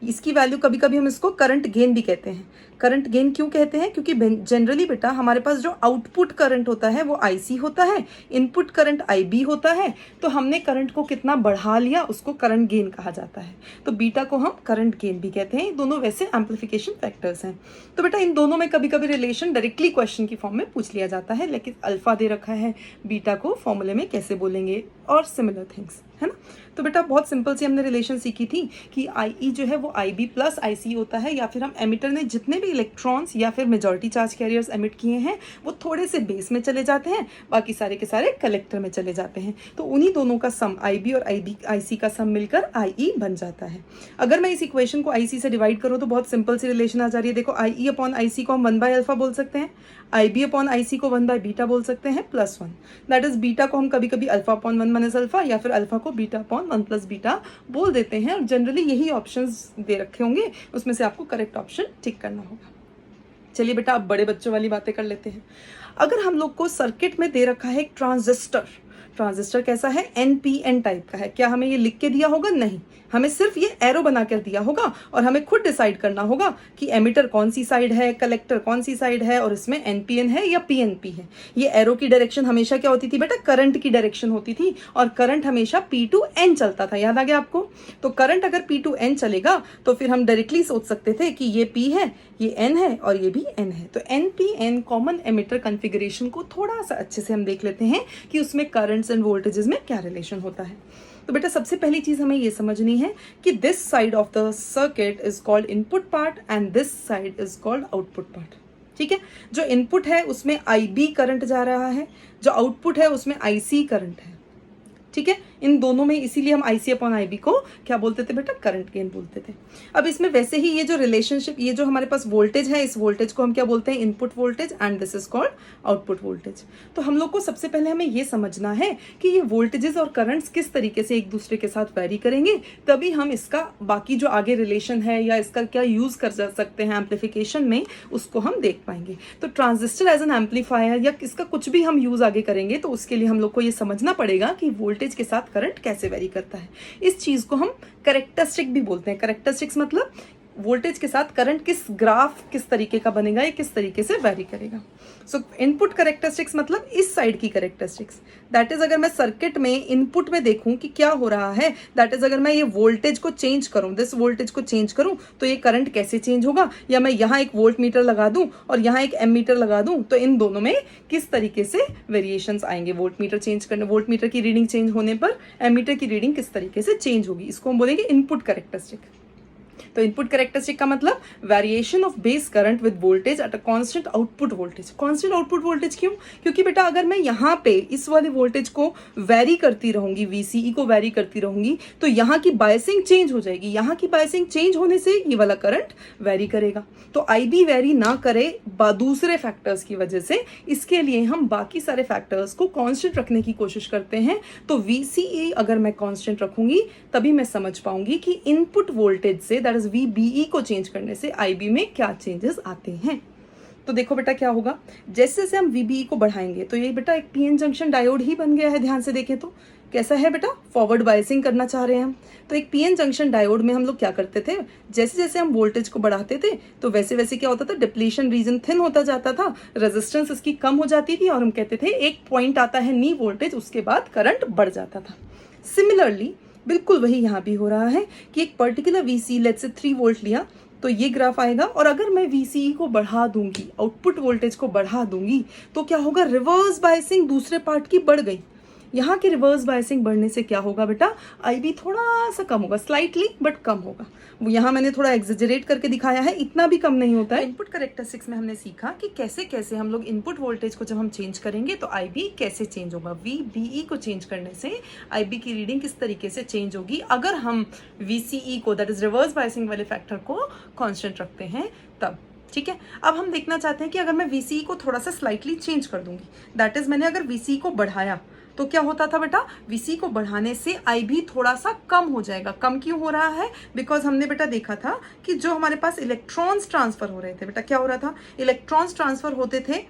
इसकी वैल्यू कभी कभी हम इसको करंट गेन भी कहते हैं। करंट गेन क्यों कहते हैं? क्योंकि जनरली बेटा हमारे पास जो आउटपुट करंट होता है वो IC होता है, इनपुट करंट IB होता है, तो हमने करंट को कितना बढ़ा लिया उसको करंट गेन कहा जाता है। तो बीटा को हम करंट गेन भी कहते हैं। दोनों वैसे एम्पलीफिकेशन फैक्टर्स हैं। तो बेटा इन दोनों में कभी कभी रिलेशन डायरेक्टली क्वेश्चन की फॉर्म में पूछ लिया जाता है, लेकिन अल्फा दे रखा है, बीटा को फॉर्मूले में कैसे बोलेंगे और सिमिलर थिंग्स, है ना। तो बेटा बहुत सिंपल सी हमने रिलेशन सीखी थी कि आई जो है वो IB प्लस IC होता है, या फिर हम एमिटर ने जितने भी इलेक्ट्रॉन्स या फिर मेजॉरिटी चार्ज कैरियर्स एमिट किए हैं वो थोड़े से बेस में चले जाते हैं, बाकी सारे के सारे कलेक्टर में चले जाते हैं। तो उन्हीं दोनों का सम IB और IC का सम मिलकर IE बन जाता है। अगर मैं इस इक्वेशन को IC से डिवाइड करूँ तो बहुत सिंपल सी रिलेशन आ जा रही है। देखो IE अपॉन IC को हम 1/अल्फा बोल सकते हैं, IB अपॉन IC को 1/बीटा बोल सकते हैं +1। दैट इज बीटा को हम कभी कभी अल्फा अपॉन 1 माइनस अल्फा या फिर अल्फा को बीटा अपॉन 1 प्लस बीटा बोल देते हैं, और जनरली यही ऑप्शंस दे रखे होंगे, उसमें से आपको करेक्ट ऑप्शन टिक करना होगा। चलिए बेटा अब बड़े बच्चों वाली बातें कर लेते हैं। अगर हम लोग को सर्किट में दे रखा है एक ट्रांजिस्टर, ट्रांजिस्टर कैसा है, NPN टाइप का है, क्या हमें ये लिख के दिया होगा? नहीं, हमें सिर्फ ये एरो बना कर दिया होगा और हमें खुद डिसाइड करना होगा कि एमिटर कौन सी साइड है, कलेक्टर कौन सी साइड है, और इसमें NPN है या PNP है। ये एरो की डायरेक्शन हमेशा क्या होती थी बेटा? करंट की डायरेक्शन होती थी, और करंट हमेशा P to N चलता था, याद आ गया आपको? तो करंट अगर P to N चलेगा तो फिर हम डायरेक्टली सोच सकते थे कि ये P है, ये N है और ये भी N है। तो NPN कॉमन एमिटर कॉन्फ़िगरेशन को थोड़ा सा अच्छे से हम देख लेते हैं कि उसमें करंट्स एंड वोल्टेजेस में क्या रिलेशन होता है। तो बेटा सबसे पहली चीज हमें ये समझनी है कि this side of the circuit is called input part and this side is called output part. ठीक है, जो इनपुट है उसमें IB करंट जा रहा है, जो आउटपुट है उसमें IC करंट है। ठीक है, इन दोनों में इसीलिए हम IC अपॉन IB को क्या बोलते थे बेटा? करंट गेन बोलते थे। अब इसमें वैसे ही ये जो रिलेशनशिप, ये जो हमारे पास वोल्टेज है, इस वोल्टेज को हम क्या बोलते हैं? Input voltage, and this is called output voltage. तो हम लोग को सबसे पहले हमें ये समझना है कि ये वोल्टेजेस और करंट्स किस तरीके से एक दूसरे के साथ वेरी करेंगे, तभी हम इसका बाकी जो आगे रिलेशन है या इसका क्या यूज कर सकते हैं एम्पलीफिकेशन में, उसको हम देख पाएंगे। तो ट्रांजिस्टर एज एन एम्पलीफायर या इसका कुछ भी हम यूज आगे करेंगे तो उसके लिए हम लोग को ये समझना पड़ेगा कि वोल्टेज के साथ करंट कैसे वेरी करता है। इस चीज को हम कैरेक्टरिस्टिक भी बोलते हैं। कैरेक्टरिस्टिक्स मतलब वोल्टेज के साथ करंट किस ग्राफ किस तरीके का बनेगा, या किस तरीके से वेरी करेगा। सो इनपुट कैरेक्टरिस्टिक्स मतलब इस साइड की कैरेक्टरिस्टिक्स, दैट इज अगर मैं सर्किट में इनपुट में देखूं कि क्या हो रहा है, दैट इज अगर मैं ये वोल्टेज को चेंज करूं, दिस वोल्टेज को चेंज करूं तो ये करंट कैसे चेंज होगा, या मैं यहाँ एक वोल्ट मीटर लगा दूं और यहाँ एक एमीटर लगा दूं तो इन दोनों में किस तरीके से वेरिएशंस आएंगे। वोल्ट मीटर चेंज करने, वोल्ट मीटर की रीडिंग चेंज होने पर एमीटर की रीडिंग किस तरीके से चेंज होगी, इसको हम बोलेंगे इनपुट कैरेक्टरिस्टिक। तो इनपुट कैरेक्टरिस्टिक का मतलब variation of base current with voltage at a constant output voltage. Constant output voltage क्यों? क्योंकि बेटा अगर मैं यहाँ पे इस वाले वोल्टेज को वेरी करती रहूंगी, VCE को वेरी करती रहूंगी, तो यहाँ की बायसिंग चेंज हो जाएगी। यहाँ की बायसिंग चेंज होने से ये वाला करंट वेरी करेगा। तो IB वेरी ना करे दूसरे फैक्टर्स की वजह से, इसके लिए हम बाकी सारे फैक्टर्स को कांस्टेंट रखने की कोशिश करते हैं। तो VCE अगर मैं कांस्टेंट रखूंगी तभी मैं समझ पाऊंगी कि input voltage say that is VBE को चेंज करने से IB में क्या चेंजेस आते हैं। तो देखो बेटा क्या होगा, जैसे जैसे हम VBE को बढ़ाएंगे तो ये बेटा एक PN जंक्शन डायोड ही बन गया है। ध्यान से देखें तो कैसा है बेटा, फॉरवर्ड बायसिंग करना चाह रहे हैं हम। तो एक PN जंक्शन डायोड में हम लोग क्या करते थे, जैसे जैसे हम वोल्टेज को बढ़ाते थे तो वैसे वैसे क्या होता था, डिप्लीशन रीजन थिन होता जाता था, रेजिस्टेंस इसकी कम हो जाती थी, और हम कहते थे एक पॉइंट आता है नी वोल्टेज, उसके बाद करंट बढ़ जाता था। सिमिलरली बिल्कुल वही यहाँ भी हो रहा है कि एक particular VCE let's say 3 volt लिया तो ये ग्राफ आएगा, और अगर मैं VCE को बढ़ा दूंगी, आउटपुट वोल्टेज को बढ़ा दूंगी, तो क्या होगा, रिवर्स बायसिंग दूसरे पार्ट की बढ़ गई। यहाँ की रिवर्स बायसिंग बढ़ने से क्या होगा बेटा, IB थोड़ा सा कम होगा, स्लाइटली बट कम होगा। वो यहाँ मैंने थोड़ा एग्जेजरेट करके दिखाया है, इतना भी कम नहीं होता है। इनपुट कैरेक्टरिस्टिक्स में हमने सीखा कि कैसे कैसे हम लोग इनपुट वोल्टेज को जब हम चेंज करेंगे तो IB कैसे चेंज होगा। VBE को चेंज करने से IB की रीडिंग किस तरीके से चेंज होगी अगर हम VCE को दैट इज रिवर्स बायसिंग वाले फैक्टर को कॉन्स्टेंट रखते हैं तब। ठीक है, अब हम देखना चाहते हैं कि अगर मैं VCE को थोड़ा सा स्लाइटली चेंज कर दूंगी, दैट इज मैंने अगर VCE को बढ़ाया तो क्या होता था बेटा, VCE को बढ़ाने से IB थोड़ा सा कम हो जाएगा। कम क्यों हो रहा है, बिकॉज हमने बेटा देखा था कि जो हमारे पास इलेक्ट्रॉन्स ट्रांसफर हो रहे थे, बेटा क्या हो रहा था, इलेक्ट्रॉन्स ट्रांसफर होते थे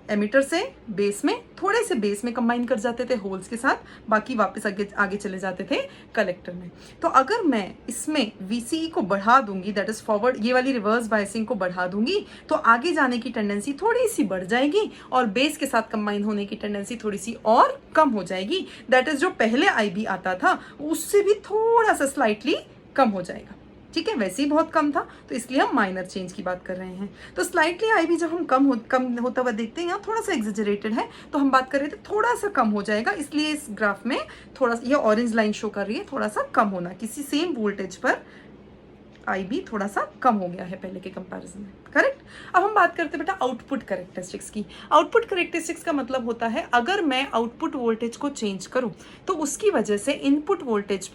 एमिटर से बेस में, थोड़े से बेस में कंबाइन कर जाते थे होल्स के साथ, बाकी वापस आगे चले जाते थे कलेक्टर में। तो अगर मैं इसमें VCE को बढ़ा दूंगी, दैट इज फॉरवर्ड, ये वाली रिवर्स बायसिंग को बढ़ा दूंगी, तो आगे जाने की टेंडेंसी थोड़ी सी बढ़ जाएगी और बेस के साथ कंबाइन होने की टेंडेंसी थोड़ी सी और कम हो जाएगी। दैट इज जो पहले IB आता था उससे भी थोड़ा सा स्लाइटली कम हो जाएगा। ठीक है, वैसे ही बहुत कम था, तो इसलिए हम माइनर चेंज की बात कर रहे हैं। तो स्लाइटली आईबी जब हम कम होता हुआ देखते हैं, यहाँ थोड़ा सा एग्जेजरेटेड है, तो हम बात कर रहे थे थोड़ा सा कम हो जाएगा, इसलिए इस ग्राफ में थोड़ा सा ये ऑरेंज लाइन शो कर रही है थोड़ा सा कम होना, किसी सेम वोल्टेज पर IB थोड़ा सा कम हो गया है पहले के कंपैरिजन में, करेक्ट। अब हम बात करते हैं बेटा आउटपुट कैरेक्टरिस्टिक्स की। आउटपुट कैरेक्टरिस्टिक्स का मतलब होता है अगर मैं आउटपुट वोल्टेज को चेंज करूं तो उसकी वजह से इनपुट वोल्टेज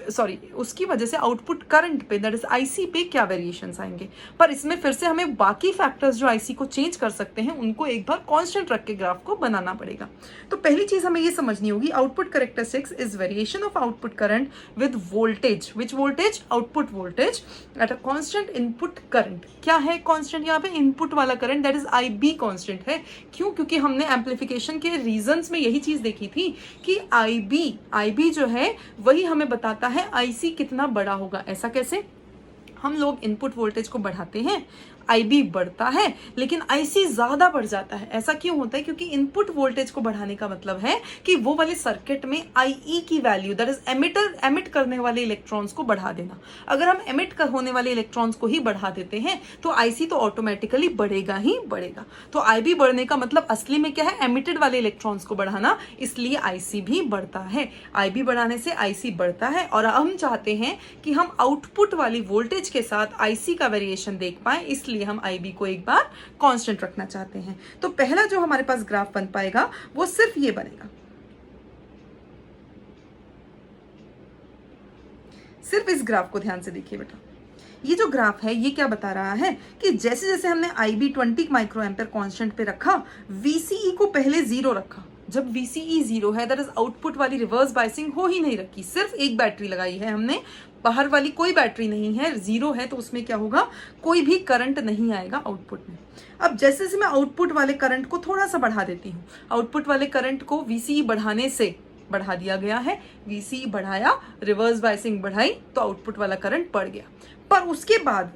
उसकी वजह से आउटपुट करंट पे दैट इज IC पे क्या वेरिएशंस आएंगे। पर इसमें फिर से हमें बाकी फैक्टर्स जो IC को चेंज कर सकते हैं उनको एक बार कांस्टेंट रख के ग्राफ को बनाना पड़ेगा। तो पहली चीज हमें ये समझनी होगी, output characteristics is variation of output current with voltage, which voltage, output voltage at a constant input current. क्या है कांस्टेंट यहाँ पे? इनपुट वाला current that is IB constant है। क्यों? क्योंकि हमने एम्पलीफिकेशन के रीजंस में यही चीज देखी थी कि IB जो है वही हमें बताता है IC कितना बड़ा होगा। ऐसा कैसे? हम लोग इनपुट वोल्टेज को बढ़ाते हैं, IB बढ़ता है लेकिन IC ज्यादा बढ़ जाता है। ऐसा क्यों होता है? क्योंकि इनपुट वोल्टेज को बढ़ाने का मतलब है कि वो वाले सर्किट में IE की वैल्यू दैट इज एमिट करने वाले इलेक्ट्रॉन्स को बढ़ा देना। अगर हम एमिट होने वाले इलेक्ट्रॉन्स को ही बढ़ा देते हैं तो IC तो ऑटोमेटिकली बढ़ेगा ही बढ़ेगा। तो IB बढ़ने का मतलब असली में क्या है? एमिटेड वाले इलेक्ट्रॉन्स को बढ़ाना, इसलिए IC भी बढ़ता है। IB बढ़ाने से IC बढ़ता है और हम चाहते हैं कि हम आउटपुट वाली वोल्टेज के साथ IC का वेरिएशन देख पाए, इसलिए हम IB को एक बार कांस्टेंट रखना चाहते हैं। तो पहला जो हमारे पास ग्राफ बन पाएगा वो सिर्फ ये बनेगा, सिर्फ इस ग्राफ को ध्यान से देखिए बेटा। ये जो ग्राफ है ये क्या बता रहा है कि जैसे जैसे हमने IB 20 माइक्रो एम्पेयर कांस्टेंट पे रखा, VCE को पहले 0 रखा। जब VCE 0 है दैट इज आउटपुट वाली रिवर्स बायसिंग हो ही नहीं रखी, सिर्फ एक बैटरी लगाई है हमने, बाहर वाली कोई बैटरी नहीं है, 0 है, तो उसमें क्या होगा? कोई भी करंट नहीं आएगा आउटपुट में। अब जैसे जैसे मैं आउटपुट वाले करंट को थोड़ा सा बढ़ा देती हूँ, आउटपुट वाले करंट को VCE बढ़ाने से बढ़ा दिया गया है, VCE बढ़ाया, रिवर्स बायसिंग बढ़ाई तो आउटपुट वाला करंट बढ़ गया। पर उसके बाद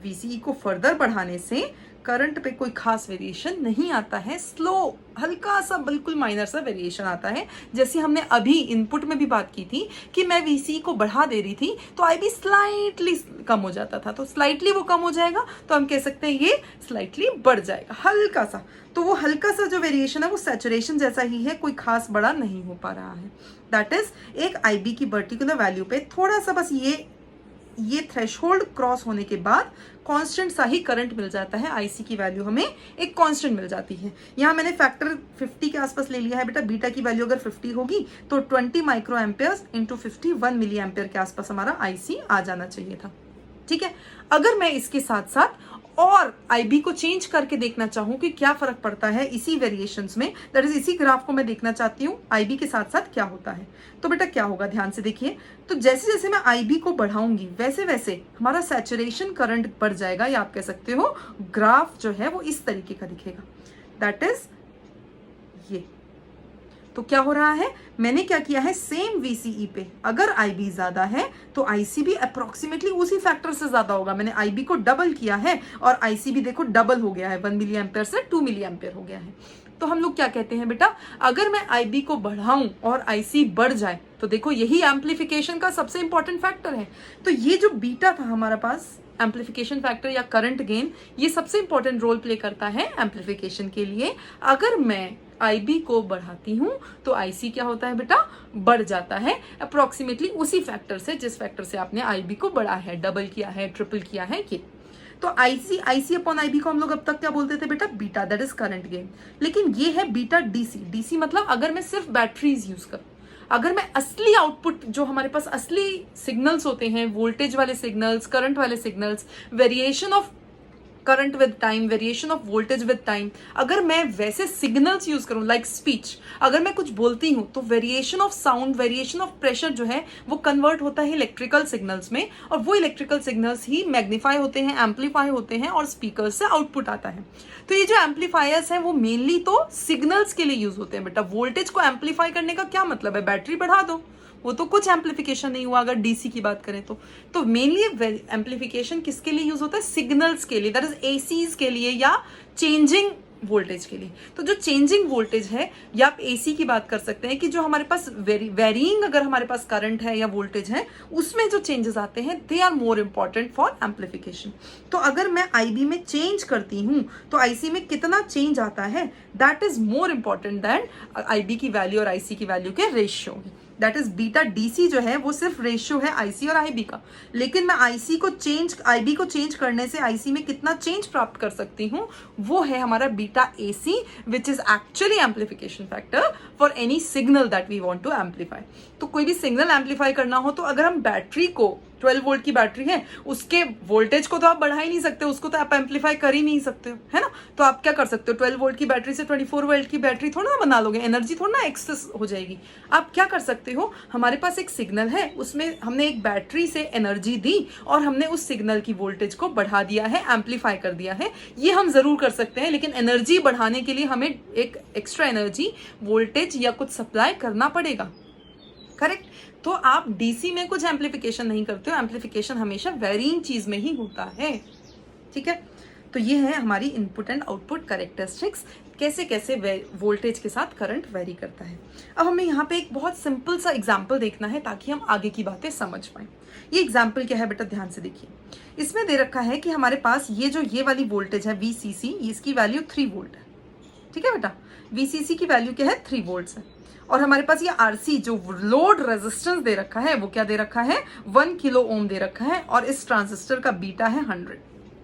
VCE को फर्दर बढ़ाने से करंट पे कोई खास वेरिएशन नहीं आता है, स्लो हल्का सा बिल्कुल माइनर सा वेरिएशन आता है। जैसे हमने अभी इनपुट में भी बात की थी कि मैं VCE को बढ़ा दे रही थी तो IB स्लाइटली कम हो जाता था, तो स्लाइटली वो कम हो जाएगा तो हम कह सकते हैं ये स्लाइटली बढ़ जाएगा हल्का सा। तो वो हल्का सा जो वेरिएशन है वो सैचुरेशन जैसा ही है, कोई खास बड़ा नहीं हो पा रहा है। दैट इज एक IB की पर्टिकुलर वैल्यू पे थोड़ा सा बस ये थ्रेशोल्ड क्रॉस होने के बाद कांस्टेंट सा ही करंट मिल जाता है, IC की वैल्यू हमें एक कांस्टेंट मिल जाती है। यहाँ मैंने फैक्टर 50 के आसपास ले लिया है बेटा, बीटा की वैल्यू अगर 50 होगी तो 20 micro amperes into 50 1 milli ampere के आसपास हमारा IC आ जाना चाहिए था। ठीक है, अगर मैं इसके साथ साथ और IB को चेंज करके देखना चाहूं कि क्या फर्क पड़ता है इसी वेरिएशंस में, दैट इज इसी ग्राफ को मैं देखना चाहती हूँ IB के साथ साथ क्या होता है। तो बेटा क्या होगा, ध्यान से देखिए। तो जैसे जैसे मैं IB को बढ़ाऊंगी वैसे वैसे हमारा सैचुरेशन करंट बढ़ जाएगा, या आप कह सकते हो ग्राफ जो है वो इस तरीके का दिखेगा, दैट इज ये। तो क्या हो रहा है, मैंने क्या किया है, सेम VCE पे अगर IB ज्यादा है तो IC भी अप्रोक्सीमेटली उसी फैक्टर से ज्यादा होगा। मैंने IB को डबल किया है और IC भी देखो डबल हो गया है, 1 मिली एम्पेयर से 2 मिली एम्पेयर हो गया है। तो हम लोग क्या कहते हैं बेटा, अगर मैं IB को बढ़ाऊं और IC बढ़ जाए तो देखो यही एम्पलीफिकेशन का सबसे इंपॉर्टेंट फैक्टर है। तो ये जो बीटा था हमारा पास, एम्पलीफिकेशन फैक्टर या करंट गेन, ये सबसे इंपॉर्टेंट रोल प्ले करता है एम्पलीफिकेशन के लिए। अगर मैं IB को बढ़ाती हूं तो IC क्या होता है बेटा, बढ़ जाता है अप्रोक्सीमेटली उसी फैक्टर से जिस फैक्टर से आपने IB को बढ़ा है, डबल किया है, ट्रिपल किया है ये। तो IC अपॉन IB को हम लोग अब तक क्या बोलते थे बेटा, beta, that is current gain. लेकिन ये है बीटा DC मतलब अगर मैं सिर्फ बैटरीज यूज करूं, अगर मैं असली आउटपुट जो हमारे पास असली सिग्नल्स होते हैं, वोल्टेज वाले सिग्नल्स, करंट वाले signals, variation of current with time, variation of voltage with time, अगर मैं वैसे सिग्नल्स यूज करूं लाइक स्पीच, अगर मैं कुछ बोलती हूं तो variation of sound, variation of pressure जो है वो कन्वर्ट होता है इलेक्ट्रिकल सिग्नल्स में, और वो इलेक्ट्रिकल सिग्नल्स ही मैग्नीफाई होते हैं, एम्पलीफाई होते हैं और स्पीकर से आउटपुट आता है। तो ये जो एम्पलीफायर्स हैं वो मेनली तो सिग्नल्स के लिए यूज होते हैं बेटा। वोल्टेज को एम्पलीफाई करने का क्या मतलब है, बैटरी बढ़ा दो, वो तो कुछ एम्पलीफिकेशन नहीं हुआ अगर DC की बात करें तो मेनली एम्पलीफिकेशन किसके लिए यूज होता है, सिग्नल्स के लिए, दैट इज ACs के लिए या चेंजिंग वोल्टेज के लिए। तो जो चेंजिंग वोल्टेज है, या आप एसी की बात कर सकते हैं कि जो हमारे पास वेरिंग अगर हमारे पास करंट है या वोल्टेज है, उसमें जो चेंजेस आते हैं they are more important for amplification. तो अगर मैं आईबी में चेंज करती हूँ तो आईसी में कितना चेंज आता है, that is more important then IB की वैल्यू और आईसी की वैल्यू के ratio. That is beta DC जो है वो सिर्फ रेशियो है आईसी और आईबी का, लेकिन मैं आईसी को चेंज आईबी को चेंज करने से आईसी में कितना चेंज प्राप्त कर सकती हूँ, वो है हमारा beta AC, which is actually amplification factor for any signal that we want to amplify. तो कोई भी सिग्नल एम्पलीफाई करना हो तो अगर हम बैटरी को 12 वोल्ट की बैटरी है, उसके वोल्टेज को तो आप बढ़ा ही नहीं सकते, उसको तो आप एम्पलीफाई कर ही नहीं सकते हो, है ना। तो आप क्या कर सकते हो, 12 वोल्ट की बैटरी से 24 वोल्ट की बैटरी थोड़ा ना बना लोगे, एनर्जी थोड़ा ना एक्सेस हो जाएगी। आप क्या कर सकते हो, हमारे पास एक सिग्नल है, उसमें हमने एक बैटरी से एनर्जी दी और हमने उस सिग्नल की वोल्टेज को बढ़ा दिया है, एम्पलीफाई कर दिया है। ये हम जरूर कर सकते हैं, लेकिन एनर्जी बढ़ाने के लिए हमें एक एक्स्ट्रा एनर्जी वोल्टेज या कुछ सप्लाई करना पड़ेगा, करेक्ट। तो आप डीसी में कुछ एम्पलीफिकेशन नहीं करते हो, एम्पलीफिकेशन हमेशा वेरिंग चीज में ही होता है, ठीक है। तो ये है हमारी इनपुट एंड आउटपुट कैरेक्टरिस्टिक्स, कैसे कैसे वोल्टेज के साथ करंट वेरी करता है। अब हमें यहाँ पे एक बहुत सिंपल सा एग्जाम्पल देखना है ताकि हम आगे की बातें समझ पाए। ये एग्जाम्पल क्या है बेटा, ध्यान से देखिए। इसमें दे रखा है कि हमारे पास ये वाली वोल्टेज है VCC, इसकी वैल्यू 3 वोल्ट है, ठीक है बेटा। VCC की वैल्यू क्या है, 3 वोल्ट है। और हमारे पास ये RC जो लोड रेजिस्टेंस दे रखा है वो क्या दे रखा है, 1 किलो ओम दे रखा है। और इस ट्रांजिस्टर का बीटा है 100,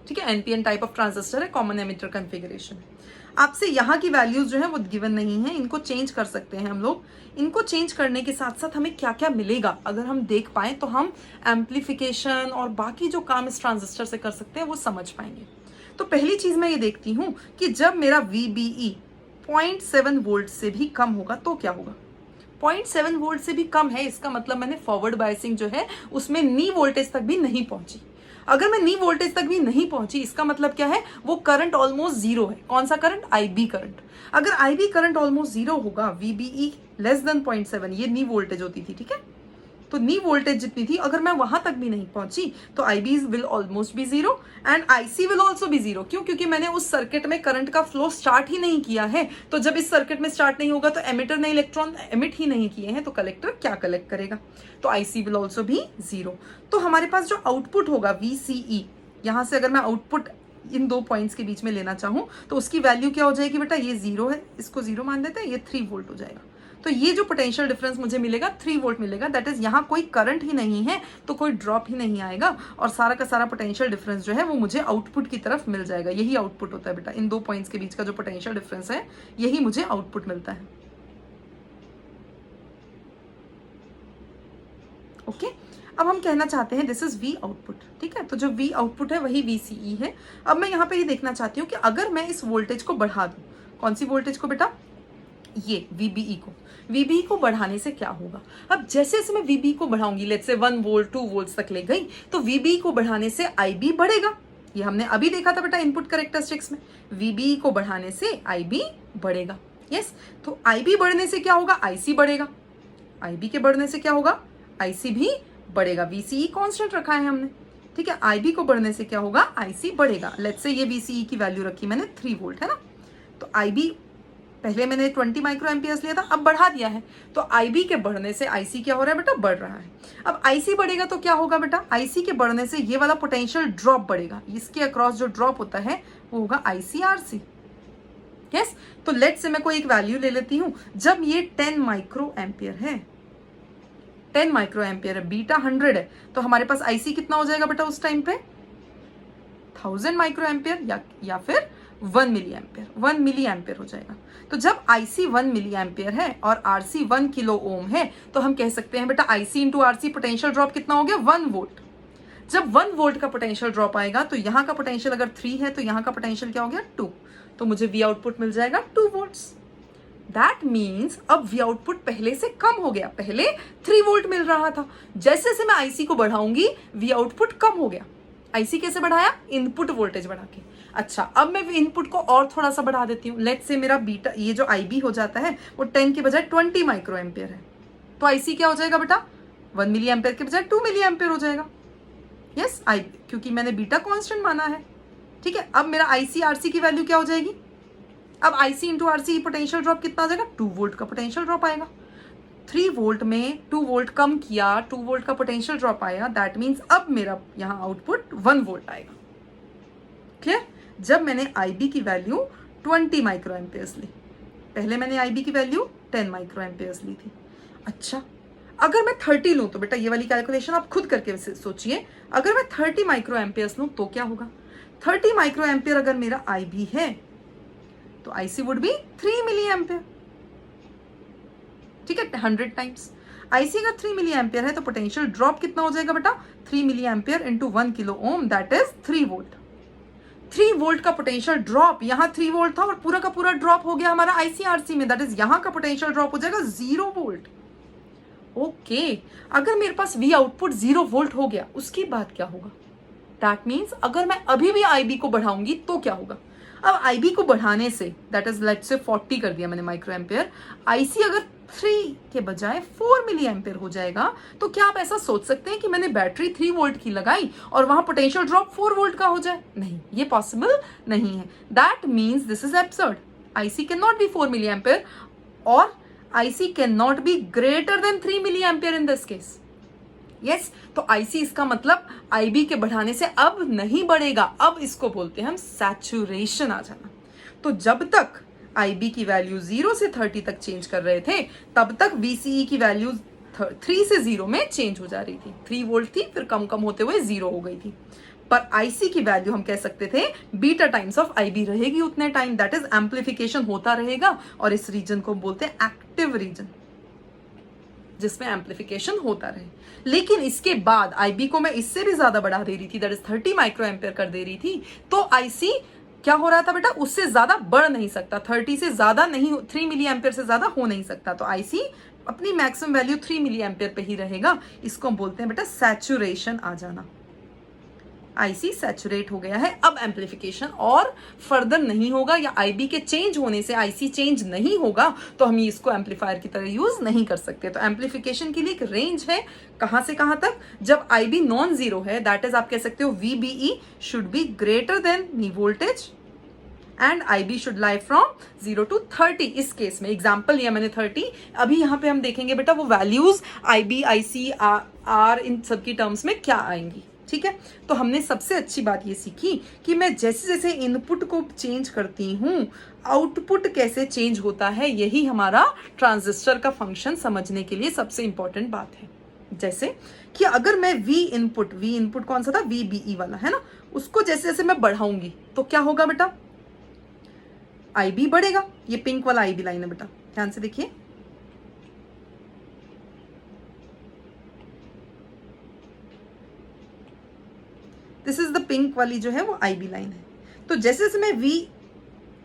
ठीक है। NPN टाइप ऑफ ट्रांजिस्टर है, कॉमन एमिटर कॉन्फ़िगरेशन। आपसे यहाँ की वैल्यूज जो है वो गिवन नहीं है, इनको चेंज कर सकते हैं हम लोग। इनको चेंज करने के साथ साथ हमें क्या क्या मिलेगा अगर हम देख पाए तो हम एम्पलीफिकेशन और बाकी जो काम इस ट्रांजिस्टर से कर सकते हैं वो समझ पाएंगे। तो पहली चीज मैं ये देखती हूँ कि जब मेरा VBE 0.7 वोल्ट से भी कम होगा तो क्या होगा। 0.7 वोल्ट से भी कम है, इसका मतलब मैंने फॉरवर्ड बायसिंग जो है उसमें नी वोल्टेज तक भी नहीं पहुंची। अगर मैं नी वोल्टेज तक भी नहीं पहुंची, इसका मतलब क्या है, वो करंट ऑलमोस्ट जीरो है। कौन सा करंट, IB करंट। अगर IB करंट ऑलमोस्ट जीरो होगा, VBE लेस देन 0.7, ये नी वोल्टेज होती थी, ठीक है। तो नी वोल्टेज जितनी थी अगर मैं वहां तक भी नहीं पहुंची तो IB will almost be zero and IC will also be zero. क्यों, क्योंकि मैंने उस सर्किट में करंट का फ्लो स्टार्ट ही नहीं किया है। तो जब इस सर्किट में स्टार्ट नहीं होगा तो एमिटर ने इलेक्ट्रॉन एमिट ही नहीं किए हैं, तो कलेक्टर क्या कलेक्ट करेगा, तो IC will also be zero. तो हमारे पास जो आउटपुट होगा VCE, यहां से अगर मैं आउटपुट इन दो पॉइंट्स के बीच में लेना चाहूं तो उसकी वैल्यू क्या हो जाएगी बेटा, ये जीरो है, इसको जीरो मान देते हैं, ये 3 वोल्ट हो जाएगा। तो ये जो पोटेंशियल डिफरेंस मुझे मिलेगा 3 वोल्ट मिलेगा। दैट इज यहाँ कोई करंट ही नहीं है तो कोई ड्रॉप ही नहीं आएगा और सारा का सारा पोटेंशियल डिफरेंस जो है वो मुझे आउटपुट की तरफ मिल जाएगा। यही आउटपुट होता है बेटा, इन दो पॉइंट्स के बीच का जो पोटेंशियल डिफरेंस है यही मुझे आउटपुट मिलता है। ओके अब हम कहना चाहते हैं दिस इज V आउटपुट, ठीक है। तो जो V आउटपुट है वही VCE है। अब मैं यहाँ पे ये देखना चाहती हूँ कि अगर मैं इस वोल्टेज को बढ़ा दूं, कौन सी वोल्टेज को बेटा, ये VBE को बढ़ाने से क्या होगा। अब जैसे जैसे मैं VBE को बढ़ाऊंगी, लेट्स से 1 वोल्ट 2 वोल्ट तक ले गई, तो VBE को बढ़ाने से IB बढ़ेगा। ये हमने अभी देखा था बेटा इनपुट कैरेक्टरिस्टिक्स में, VBE को बढ़ाने से IB बढ़ेगा। यस, तो IB बढ़ने से क्या होगा, IC बढ़ेगा। IB के बढ़ने से क्या होगा, IC भी बढ़ेगा। VCE कांस्टेंट रखा है हमने, ठीक है। IB को बढ़ने से क्या होगा, IC बढ़ेगा। लेट्स से ये VCE की वैल्यू रखी मैंने 3 वोल्ट, है ना। तो IB पहले मैंने 20 माइक्रो एम्पियर्स लिया था, अब बढ़ा दिया है, तो IB के बढ़ने से IC क्या हो रहा है बेटा, बढ़ रहा है। अब IC बढ़ेगा तो क्या होगा बेटा, IC के बढ़ने से ये वाला पोटेंशियल ड्रॉप बढ़ेगा, इसके अक्रॉस जो ड्रॉप होता है वो होगा ICRC। यस, तो लेट से मैं कोई एक वैल्यू ले लेती हूं, जब ये 10 माइक्रो एम्पियर है, 10 माइक्रो एम्पियर है, बीटा 100 है, तो हमारे पास IC कितना हो जाएगा बेटा उस टाइम पे, 1000 माइक्रो एम्पियर या फिर 1 मिली एम्पियर, 1 मिली एम्पियर हो जाएगा। तो जब IC 1 मिली एम्पियर है और RC 1 किलो ओम है तो हम कह सकते हैं बेटा IC into RC potential drop कितना हो गया, 1 वोल्ट। जब 1 वोल्ट का पोटेंशियल ड्रॉप आएगा तो यहाँ का पोटेंशियल अगर 3 है तो यहाँ का पोटेंशियल क्या हो गया, 2, तो मुझे V आउटपुट मिल जाएगा 2 वोल्ट्स। दैट मीन्स अब V आउटपुट पहले से कम हो गया, पहले 3 वोल्ट मिल रहा था, जैसे जैसे मैं IC को बढ़ाऊंगी V आउटपुट कम हो गया। IC कैसे बढ़ाया, इनपुट वोल्टेज बढ़ा के। अच्छा, अब मैं इनपुट को और थोड़ा सा बढ़ा देती हूँ, लेट्स से मेरा बीटा ये जो IB हो जाता है वो 10 के बजाय 20 माइक्रो एम्पियर है, तो IC क्या हो जाएगा बेटा, 1 मिली एम्पियर के बजाय 2 मिली एम्पियर हो जाएगा। यस, क्योंकि मैंने बीटा कांस्टेंट माना है, ठीक है। अब मेरा ICRC की वैल्यू क्या हो जाएगी, अब IC into RC potential drop कितना आ जाएगा, 2 वोल्ट का पोटेंशियल ड्रॉप आएगा। 3 वोल्ट में 2 वोल्ट कम किया, 2 वोल्ट का पोटेंशियल ड्रॉप आया, दैट मीन्स अब मेरा यहाँ आउटपुट 1 वोल्ट आएगा। क्लियर? जब मैंने आईबी की वैल्यू 20 माइक्रो एम्पियर्स ली, पहले मैंने आईबी की वैल्यू 10 माइक्रो एम्पियर्स ली थी। अच्छा, अगर मैं 30 लूं तो बेटा ये वाली कैलकुलेशन आप खुद करके सोचिए, अगर मैं 30 माइक्रो एम्पियर्स लूं तो क्या होगा। 30 माइक्रो एम्पियर अगर मेरा आईबी है तो IC would be 3 milli ampere. ठीक है, 100 टाइम्स। आईसी अगर 3 मिली एम्पियर है तो पोटेंशियल ड्रॉप कितना हो जाएगा बेटा, 3 milli ampere into 1 kilo ohm, that is 3 volt. 3 volt का पोटेंशियल ड्रॉप, यहाँ 3 वोल्ट था और पूरा का पूरा ड्रॉप हो गया हमारा आईसीआरसी में, दैट इज यहाँ का पोटेंशियल ड्रॉप हो जाएगा 0 वोल्ट। ओके, अगर मेरे पास वी आउटपुट 0 वोल्ट हो गया, उसके बाद क्या होगा, दैट मीन्स अगर मैं अभी भी आईबी को बढ़ाऊंगी तो क्या होगा। अब आईबी को बढ़ाने से, दैट इज लेट्स से 40 कर दिया मैंने माइक्रो एम्पियर, आईसी अगर 3 के बजाय 4 मिली एम्पियर हो जाएगा, तो क्या आप ऐसा सोच सकते हैं कि मैंने बैटरी 3 वोल्ट की लगाई और वहां पोटेंशियल ड्रॉप 4 वोल्ट का हो जाए। नहीं, ये पॉसिबल नहीं है। That means this is absurd. IC can not be 4 milli ampere और IC can not be greater than 3 milli ampere in this case. Yes, तो आईसी इसका मतलब आईबी के बढ़ाने से अब नहीं बढ़ेगा, अब इसको बोलते हैं हम सैचुरेशन आ जाना। तो जब तक आईबी की वैल्यू 0 से 30 तक चेंज कर रहे थे, तब तक वीसीई की वैल्यू 3 से 0 में चेंज हो जा रही थी। 3 वोल्ट थी, फिर कम कम होते हुए 0 हो गई थी। पर आईसी की वैल्यू हम कह सकते थे बीटा टाइम्स ऑफ आईबी रहेगी उतने टाइम, दैट इज एम्प्लीफिकेशन होता रहेगा, और इस रीजन को बोलते हैं एक्टिव रीजन, जिसमें एम्प्लीफिकेशन होता रहे। लेकिन इसके बाद आईबी को मैं इससे भी ज्यादा बढ़ा दे रही थी, दैट इज 30 माइक्रो एम्पियर कर दे रही थी, तो आईसी क्या हो रहा था बेटा, उससे ज्यादा बढ़ नहीं सकता, 30 से ज्यादा नहीं, 3 मिली एम्पियर से ज्यादा हो नहीं सकता। तो आईसी अपनी मैक्सिमम वैल्यू 3 मिली एम्पियर पे ही रहेगा। इसको हम बोलते हैं बेटा सैचुरेशन आ जाना। आईसी सैचुरेट हो गया है, अब एम्प्लीफिकेशन और फर्दर नहीं होगा, या आईबी के चेंज होने से आईसी चेंज नहीं होगा, तो हम इसको एम्पलीफायर की तरह यूज नहीं कर सकते। तो एम्प्लीफिकेशन के लिए एक रेंज है, कहां से कहां तक, जब आईबी नॉन जीरो है, दैट इज आप कह सकते हो VBE should be greater then V voltage and IB should lie from 0 to 30। इस केस में एग्जाम्पल लिया मैंने 30। अभी यहाँ पे हम देखेंगे बेटा वो वैल्यूज IB, IC, R इन सब की टर्म्स में क्या आएंगी। ठीक है, तो हमने सबसे अच्छी बात ये सीखी कि मैं जैसे जैसे इनपुट को चेंज करती हूँ, आउटपुट कैसे चेंज होता है, यही हमारा ट्रांजिस्टर का फंक्शन समझने के लिए सबसे इंपॉर्टेंट बात है। जैसे कि अगर मैं वी इनपुट कौन सा था, VBE वाला है ना, उसको जैसे जैसे मैं बढ़ाऊंगी तो क्या होगा बेटा, IB बढ़ेगा। ये पिंक वाला IB लाइन है बेटा, ध्यान से देखिए, दिस इज द पिंक वाली जो है वो IB लाइन है। तो जैसे जैसे मैं V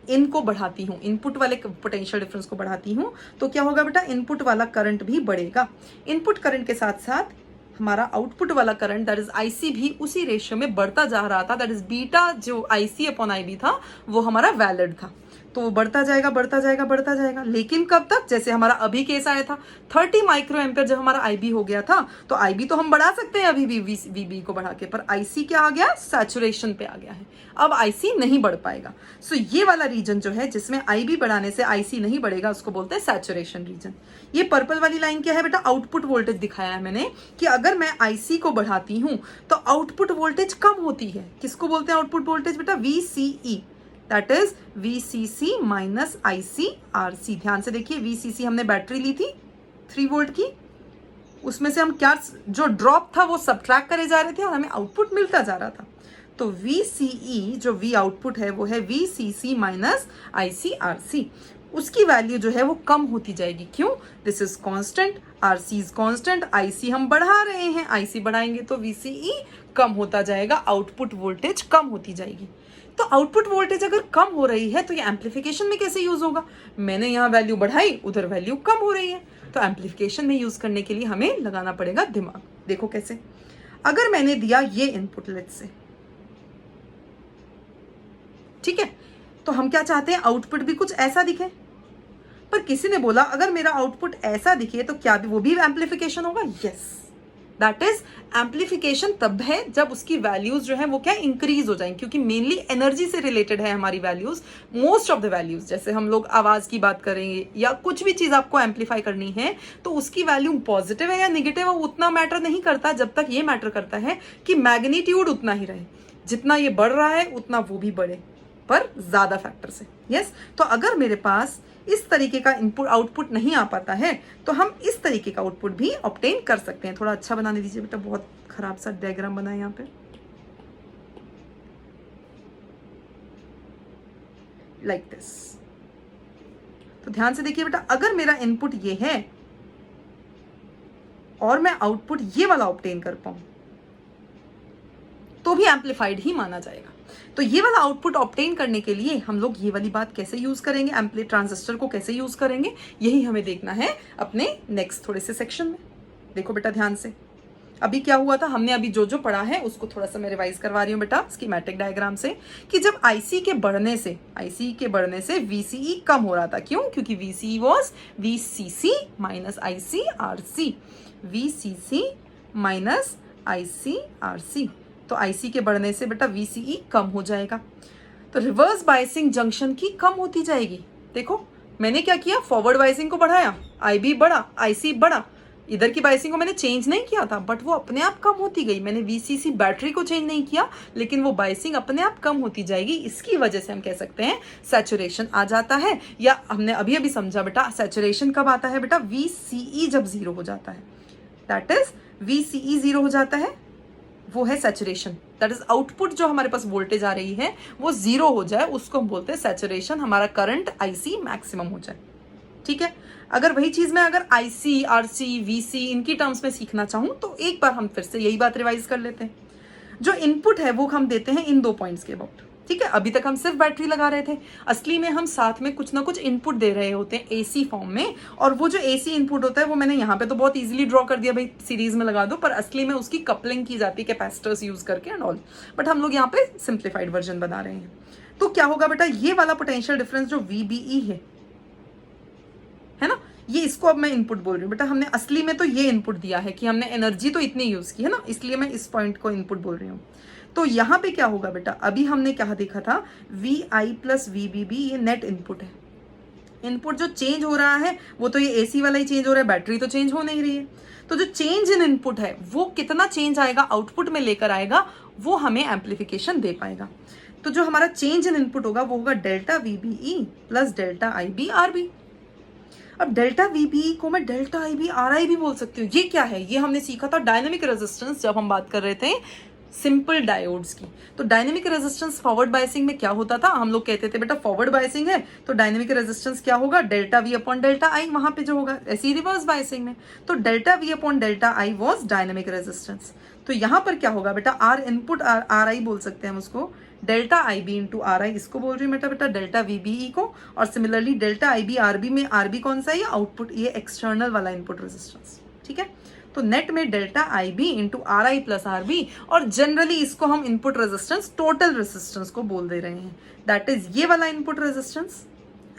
इन को बढ़ाती हूँ, इनपुट वाले पोटेंशियल डिफरेंस को बढ़ाती हूँ, तो क्या होगा बेटा, इनपुट वाला करंट भी बढ़ेगा। इनपुट करंट के साथ साथ हमारा आउटपुट वाला करंट दैट इज IC भी उसी रेशियो में बढ़ता जा रहा था, दैट इज बीटा जो IC अपॉन IB था वो हमारा वैलिड था, तो वो बढ़ता जाएगा बढ़ता जाएगा बढ़ता जाएगा। लेकिन कब तक, जैसे हमारा अभी केस आया था 30 माइक्रो एम्पियर जब हमारा IB हो गया था, तो IB तो हम बढ़ा सकते हैं अभी भी VB को बढ़ा के, पर IC क्या आ गया, सैचुरेशन पे आ गया है, अब IC नहीं बढ़ पाएगा। सो ये वाला रीजन जो है जिसमें IB बढ़ाने से IC नहीं बढ़ेगा, उसको बोलते हैं सैचुरेशन रीजन। ये पर्पल वाली लाइन क्या है बेटा, आउटपुट वोल्टेज दिखाया है मैंने कि अगर मैं IC को बढ़ाती हूं तो आउटपुट वोल्टेज कम होती है। किसको बोलते हैं आउटपुट वोल्टेज बेटा, VCE, that is VCC minus ICRC। ध्यान से देखिए, VCC हमने बैटरी ली थी 3 वोल्ट की, उसमें से हम क्या, जो ड्रॉप था वो सबट्रैक्ट करे जा रहे थे और हमें आउटपुट मिलता जा रहा था। तो VCE जो V आउटपुट है वो है VCC माइनस ICRC। उसकी वैल्यू जो है वो कम होती जाएगी। क्यों, this is constant, RC is constant, IC हम बढ़ा रहे हैं, IC बढ़ाएंगे तो VCE कम होता जाएगा, आउटपुट वोल्टेज कम होती जाएगी। तो आउटपुट वोल्टेज अगर कम हो रही है तो ये एम्प्लीफिकेशन में कैसे यूज होगा, मैंने यहाँ वैल्यू बढ़ाई, उधर वैल्यू कम हो रही है, तो एम्प्लीफिकेशन में यूज करने के लिए हमें लगाना पड़ेगा दिमाग। देखो कैसे, अगर मैंने दिया ये इनपुट लेट्स से, ठीक है, तो हम क्या चाहते हैं, आउटपुट भी कुछ ऐसा दिखे, पर किसी ने बोला अगर मेरा आउटपुट ऐसा दिखे तो क्या भी वो भी एम्प्लीफिकेशन होगा, यस, दैट इज एम्पलीफिकेशन तब है जब उसकी वैल्यूज जो है वो क्या इंक्रीज हो जाएंगे, क्योंकि मेनली एनर्जी से रिलेटेड है हमारी values. Most of the values, जैसे हम लोग आवाज की बात करेंगे या कुछ भी चीज आपको एम्पलीफाई करनी है, तो उसकी वैल्यू पॉजिटिव है या निगेटिव है उतना मैटर नहीं करता, जब तक ये मैटर करता है कि मैग्नीट्यूड उतना ही रहे, जितना ये बढ़ रहा है उतना वो भी बढ़े, पर ज्यादा फैक्टर से। यस, तो अगर मेरे पास इस तरीके का इनपुट आउटपुट नहीं आ पाता है तो हम इस तरीके का आउटपुट भी ऑब्टेन कर सकते हैं। थोड़ा अच्छा बनाने दीजिए बेटा, बहुत खराब सा डायग्राम बना है यहाँ पे, लाइक दिस। तो ध्यान से देखिए बेटा, अगर मेरा इनपुट ये है और मैं आउटपुट ये वाला ऑब्टेन कर पाऊं तो भी एम्पलीफाइड ही माना जाएगा। तो ये वाला आउटपुट ऑब्टेन करने के लिए हम लोग ये वाली बात कैसे यूज करेंगे, एम्पली ट्रांजिस्टर को कैसे यूज करेंगे, यही हमें देखना है अपने नेक्स्ट थोड़े से सेक्शन में। देखो बेटा ध्यान से, अभी क्या हुआ था, हमने अभी जो जो पढ़ा है उसको थोड़ा सा मैं रिवाइज करवा रही हूँ बेटा स्कीमेटिक डायग्राम से, कि जब आईसी के बढ़ने से VCE कम हो रहा था। क्यों? क्योंकि VCE was VCC minus ICRC, VCC minus ICRC। तो IC के बढ़ने से बेटा VCE कम हो जाएगा, तो रिवर्स बायसिंग जंक्शन की कम होती जाएगी। देखो मैंने क्या किया, फॉरवर्ड बायसिंग को बढ़ाया, IB बढ़ा, IC बढ़ा, इधर की बायसिंग को मैंने चेंज नहीं किया था, बट वो अपने आप कम होती गई। मैंने VCC बैटरी को चेंज नहीं किया, लेकिन वो बायसिंग अपने आप कम होती जाएगी। इसकी वजह से हम कह सकते हैं सैचुरेशन आ जाता है, या हमने अभी अभी समझा बेटा सैचुरेशन कब आता है बेटा, VCE जब जीरो हो जाता है, दैट इज VCE जीरो हो जाता है, वो है सैचुरेशन। दैट इज आउटपुट जो हमारे पास वोल्टेज आ रही है वो जीरो हो जाए, उसको हम बोलते हैं सैचुरेशन, हमारा करंट IC मैक्सिमम हो जाए। ठीक है, अगर वही चीज मैं अगर IC, RC, VC इनकी टर्म्स में सीखना चाहूं तो एक बार हम फिर से यही बात रिवाइज कर लेते हैं। जो इनपुट है वो हम देते हैं इन 2 पॉइंट्स के अबाउट। ठीक है, अभी तक हम सिर्फ बैटरी लगा रहे थे, असली में हम साथ में कुछ ना कुछ इनपुट दे रहे होते हैं AC फॉर्म में, और वो जो AC इनपुट होता है वो मैंने यहाँ पे तो बहुत इजीली ड्रॉ कर दिया, भाई सीरीज में लगा दो, पर असली में उसकी कपलिंग की जाती है कैपेसिटर्स यूज करके एंड ऑल, बट हम लोग यहाँ पे सिंप्लीफाइड वर्जन बना रहे हैं। तो क्या होगा बेटा, ये वाला पोटेंशियल डिफरेंस जो VBE है ना, ये इसको अब मैं इनपुट बोल रही हूँ बेटा, हमने असली में तो ये इनपुट दिया है कि हमने एनर्जी तो इतनी यूज की है ना, इसलिए मैं इस पॉइंट को इनपुट बोल रही हूँ। तो यहाँ पे क्या होगा बेटा, अभी हमने क्या देखा था, VI प्लस VBB ये नेट इनपुट है। इनपुट जो चेंज हो रहा है वो तो ये AC वाला ही चेंज हो रहा है, बैटरी तो चेंज हो नहीं रही है। तो जो चेंज इन इनपुट है वो कितना चेंज आएगा आउटपुट में लेकर आएगा, वो हमें एम्पलीफिकेशन दे पाएगा। तो जो हमारा चेंज इन इनपुट होगा वो होगा delta VBE plus delta IB RB। अब डेल्टा VBE को मैं डेल्टा IB RI भी बोल सकती हूँ। ये क्या है, ये हमने सीखा था डायनेमिक रेजिस्टेंस जब हम बात कर रहे थे सिंपल डायोड्स की। तो डायनेमिक रेजिस्टेंस फॉरवर्ड बायसिंग में क्या होता था, हम लोग कहते थे बेटा फॉरवर्ड बायसिंग है तो डायनेमिक रेजिस्टेंस क्या होगा, delta V upon delta I, वहां पे जो होगा। ऐसे ही रिवर्स बायसिंग में तो delta V upon delta I was dynamic resistance. तो यहाँ पर क्या होगा बेटा, R इनपुट RI बोल सकते हैं हम उसको, डेल्टा IB इंटू RI इसको बोल रही हूँ बेटा डेल्टा VBE को, और सिमिलरली डेल्टा IB RB में RB कौन सा है, ये आउटपुट, ये एक्सटर्नल वाला इनपुट रेजिस्टेंस। ठीक है, तो नेट में delta IB into RI plus RB, और जनरली इसको हम इनपुट रेजिस्टेंस टोटल रेजिस्टेंस को बोल दे रहे हैं, दैट इज ये वाला इनपुट रेजिस्टेंस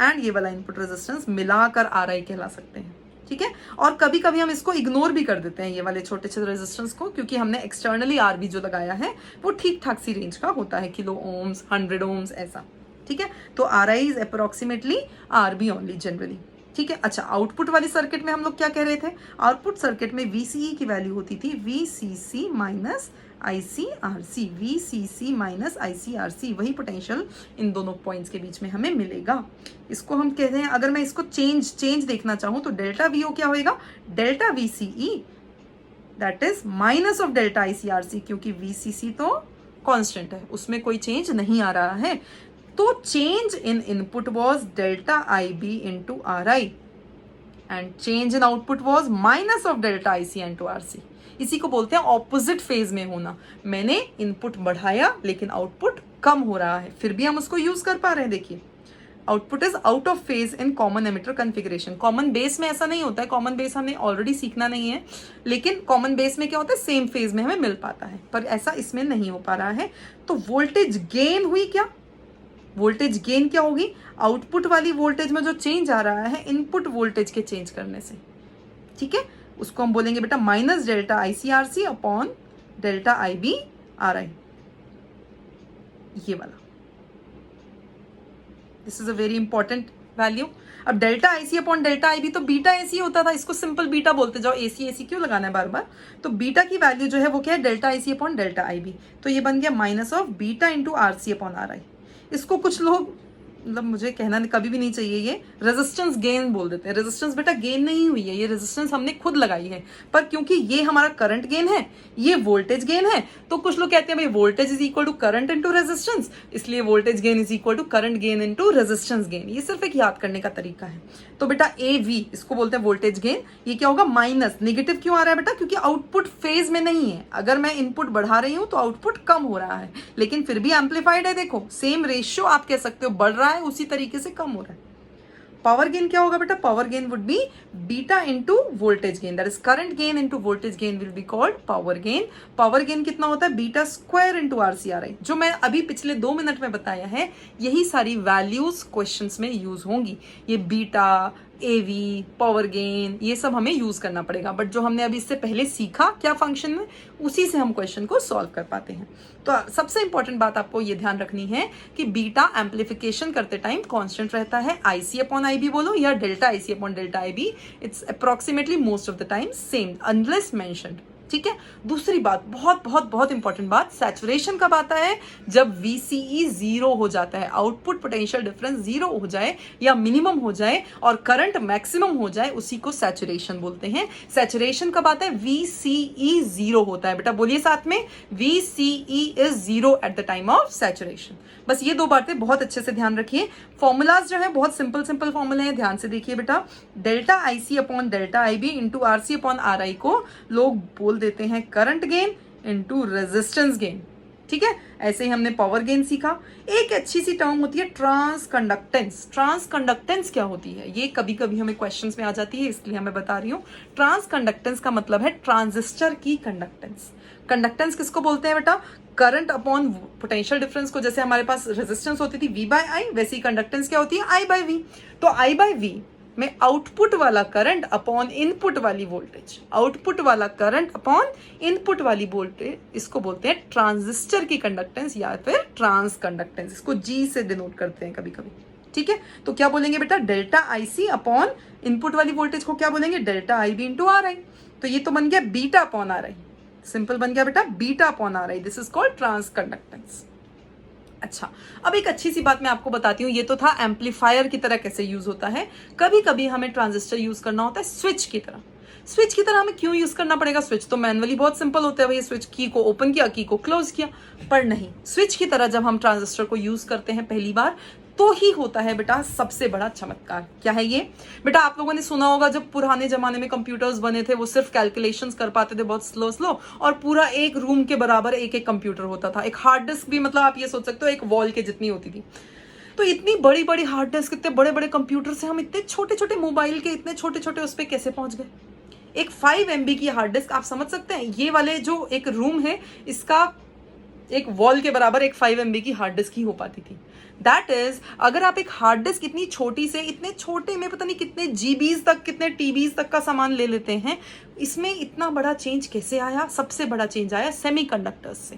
एंड ये वाला इनपुट रेजिस्टेंस मिलाकर RI कहला सकते हैं। ठीक है, और कभी कभी हम इसको इग्नोर भी कर देते हैं ये वाले छोटे छोटे रेजिस्टेंस को, क्योंकि हमने एक्सटर्नली RB जो लगाया है वो ठीक ठाक सी रेंज का होता है, किलो ओम्स, 100 ओम्स ऐसा। ठीक है, तो RI is approximately RB only generally. ठीक है, अच्छा आउटपुट वाली सर्किट में हम लोग क्या कह रहे थे, आउटपुट सर्किट में VCE की वैल्यू होती थी VCC minus ICRC, VCC minus ICRC, वही पोटेंशियल इन दोनों पॉइंट्स के बीच में हमें मिलेगा। इसको हम कहते हैं, अगर मैं इसको चेंज देखना चाहूं तो डेल्टा VO क्या होएगा, delta VCE that is minus of delta ICRC, क्योंकि VCC तो कांस्टेंट है, उसमें कोई चेंज नहीं आ रहा है। तो change in input was delta IB into RI and change in output was minus of delta IC into RC। इसी को बोलते हैं ऑपोजिट फेज में होना। मैंने इनपुट बढ़ाया लेकिन आउटपुट कम हो रहा है, फिर भी हम उसको यूज कर पा रहे हैं। देखिए output is out of phase in common emitter configuration. Common base में ऐसा नहीं होता है, कॉमन बेस हमने ऑलरेडी सीखना नहीं है, लेकिन कॉमन बेस में क्या होता है, सेम फेज में हमें मिल पाता है, पर ऐसा इसमें नहीं हो पा रहा है। तो वोल्टेज गेन हुई क्या, वोल्टेज गेन क्या होगी, आउटपुट वाली वोल्टेज में जो चेंज आ रहा है इनपुट वोल्टेज के चेंज करने से। ठीक है, उसको हम बोलेंगे बेटा minus delta IC/RC upon delta IB/RI, ये वाला। This is a very important value. अब delta IC upon delta IB तो बीटा AC होता था, इसको सिंपल बीटा बोलते जाओ, AC क्यों लगाना है बार बार। तो बीटा की वैल्यू जो है वो क्या है, delta IC upon delta IB, तो ये बन गया minus of beta into RC upon RI। इसको कुछ लोग, मतलब मुझे कहना कभी भी नहीं चाहिए, ये रेजिस्टेंस गेन बोल देते हैं। रेजिस्टेंस बेटा गेन नहीं हुई है, ये रेजिस्टेंस हमने खुद लगाई है, पर क्योंकि ये हमारा करंट गेन है, ये वोल्टेज गेन है, तो कुछ लोग कहते हैं भाई voltage is equal to current into resistance, इसलिए voltage gain is equal to current gain into resistance gain. ये सिर्फ एक याद करने का तरीका है। तो बेटा AV इसको बोलते हैं वोल्टेज गेन। ये क्या होगा, माइनस, नेगेटिव क्यों आ रहा है बेटा, क्योंकि आउटपुट फेज में नहीं है। अगर मैं इनपुट बढ़ा रही हूं तो आउटपुट कम हो रहा है, लेकिन फिर भी एम्पलीफाइड है, देखो सेम रेशियो आप कह सकते हो, बढ़ रहा है उसी तरीके से कम हो रहा है। पावर गेन क्या होगा बेटा, power gain would be beta into voltage gain, that is current gain into voltage gain will be called power gain. Power gain कितना होता है, बीटा स्क्वायर इंटू RC/RI। जो मैं अभी पिछले 2 मिनट में बताया है, यही सारी वैल्यूज क्वेश्चंस में यूज होंगी। ये बीटा, AV, पावर गेन, ये सब हमें यूज करना पड़ेगा, बट जो हमने अभी इससे पहले सीखा क्या फंक्शन में, उसी से हम क्वेश्चन को सॉल्व कर पाते हैं। तो सबसे इंपॉर्टेंट बात आपको ये ध्यान रखनी है कि बीटा एम्पलीफिकेशन करते टाइम कांस्टेंट रहता है, IC अपॉन IB बोलो या delta IC upon delta IB, it's approximately most of the time same unless mentioned. ठीक है। दूसरी बात, बहुत बहुत बहुत इंपॉर्टेंट बात, सैचुरेशन कब आता है, जब VCE 0 हो जाता है, आउटपुट पोटेंशियल डिफरेंस 0 हो जाए या मिनिमम हो जाए और करंट मैक्सिमम हो जाए, उसी को सैचुरेशन बोलते हैं। सैचुरेशन कब आता है, VCE 0 होता है। बेटा बोलिए साथ में, VCE is 0 at the time of saturation. बस ये 2 बातें बहुत अच्छे से ध्यान रखिए। फॉर्मूलाज जो है बहुत सिंपल फॉर्मूले हैं, ध्यान से देखिए बेटा। Delta IC upon delta IB into RC upon RI को लोग बोल देते हैं current gain into resistance gain. ठीक है, ऐसे ही हमने पावर गेन सीखा। एक अच्छी सी टर्म होती है ट्रांस कंडक्टेंस। ट्रांस कंडक्टेंस क्या होती है, ये कभी कभी हमें क्वेश्चंस में आ जाती है, इसलिए मैं बता रही हूँ। ट्रांस कंडक्टेंस का मतलब है ट्रांजिस्टर की कंडक्टेंस। कंडक्टेंस किसको बोलते हैं बेटा, करंट अपॉन पोटेंशियल डिफरेंस को, जैसे हमारे पास रेजिस्टेंस होती थी V/I, वैसी कंडक्टेंस क्या होती है I/V। तो I/V में आउटपुट वाला करंट अपॉन इनपुट वाली वोल्टेज, आउटपुट वाला करंट अपॉन इनपुट वाली वोल्टेज, इसको बोलते हैं ट्रांजिस्टर की कंडक्टेंस या फिर ट्रांस कंडक्टेंस। इसको G से डिनोट करते हैं कभी कभी। ठीक है, तो क्या बोलेंगे बेटा, डेल्टा IC अपॉन इनपुट वाली वोल्टेज को क्या बोलेंगे, डेल्टा IB इंटू RI। तो ये तो बन गया बीटा अपॉन RI, सिंपल बन गया बेटा beta upon RI। This is called trans conductance. अच्छा, अब एक अच्छी सी बात मैं आपको बताती हूँ। ये तो था एम्पलीफायर की तरह कैसे यूज होता है। कभी कभी हमें ट्रांजिस्टर यूज करना होता है स्विच की तरह। स्विच की तरह हमें क्यों यूज करना पड़ेगा, स्विच तो मैनुअली बहुत सिंपल होता है, भाई स्विच की को ओपन किया, की को क्लोज किया। पर नहीं, स्विच की तरह जब हम ट्रांजिस्टर को यूज करते हैं पहली बार, तो ही होता है बेटा सबसे बड़ा चमत्कार। क्या है ये बेटा, आप लोगों ने सुना होगा जब पुराने जमाने में कंप्यूटर्स बने थे, वो सिर्फ कैलकुलेशंस कर पाते थे बहुत स्लो, और पूरा एक रूम के बराबर एक एक कंप्यूटर होता था। एक हार्ड डिस्क भी, मतलब आप ये सोच सकते हो एक वॉल के जितनी होती थी। तो इतनी बड़ी बड़ी हार्ड डिस्क, इतने बड़े बड़े कंप्यूटर से हम इतने छोटे छोटे मोबाइल के इतने छोटे छोटे उस पर कैसे पहुंच गए। एक 5 MB की हार्ड डिस्क, आप समझ सकते हैं, ये वाले जो एक रूम है, इसका एक वॉल के बराबर एक 5 MB की हार्ड डिस्क ही हो पाती थी। दैट इज, अगर आप एक हार्ड डिस्क इतनी छोटी से इतने छोटे में पता नहीं कितने GBs तक, कितने TBs तक का सामान ले लेते हैं, इसमें इतना बड़ा चेंज कैसे आया। सबसे बड़ा चेंज आया सेमीकंडक्टर्स से।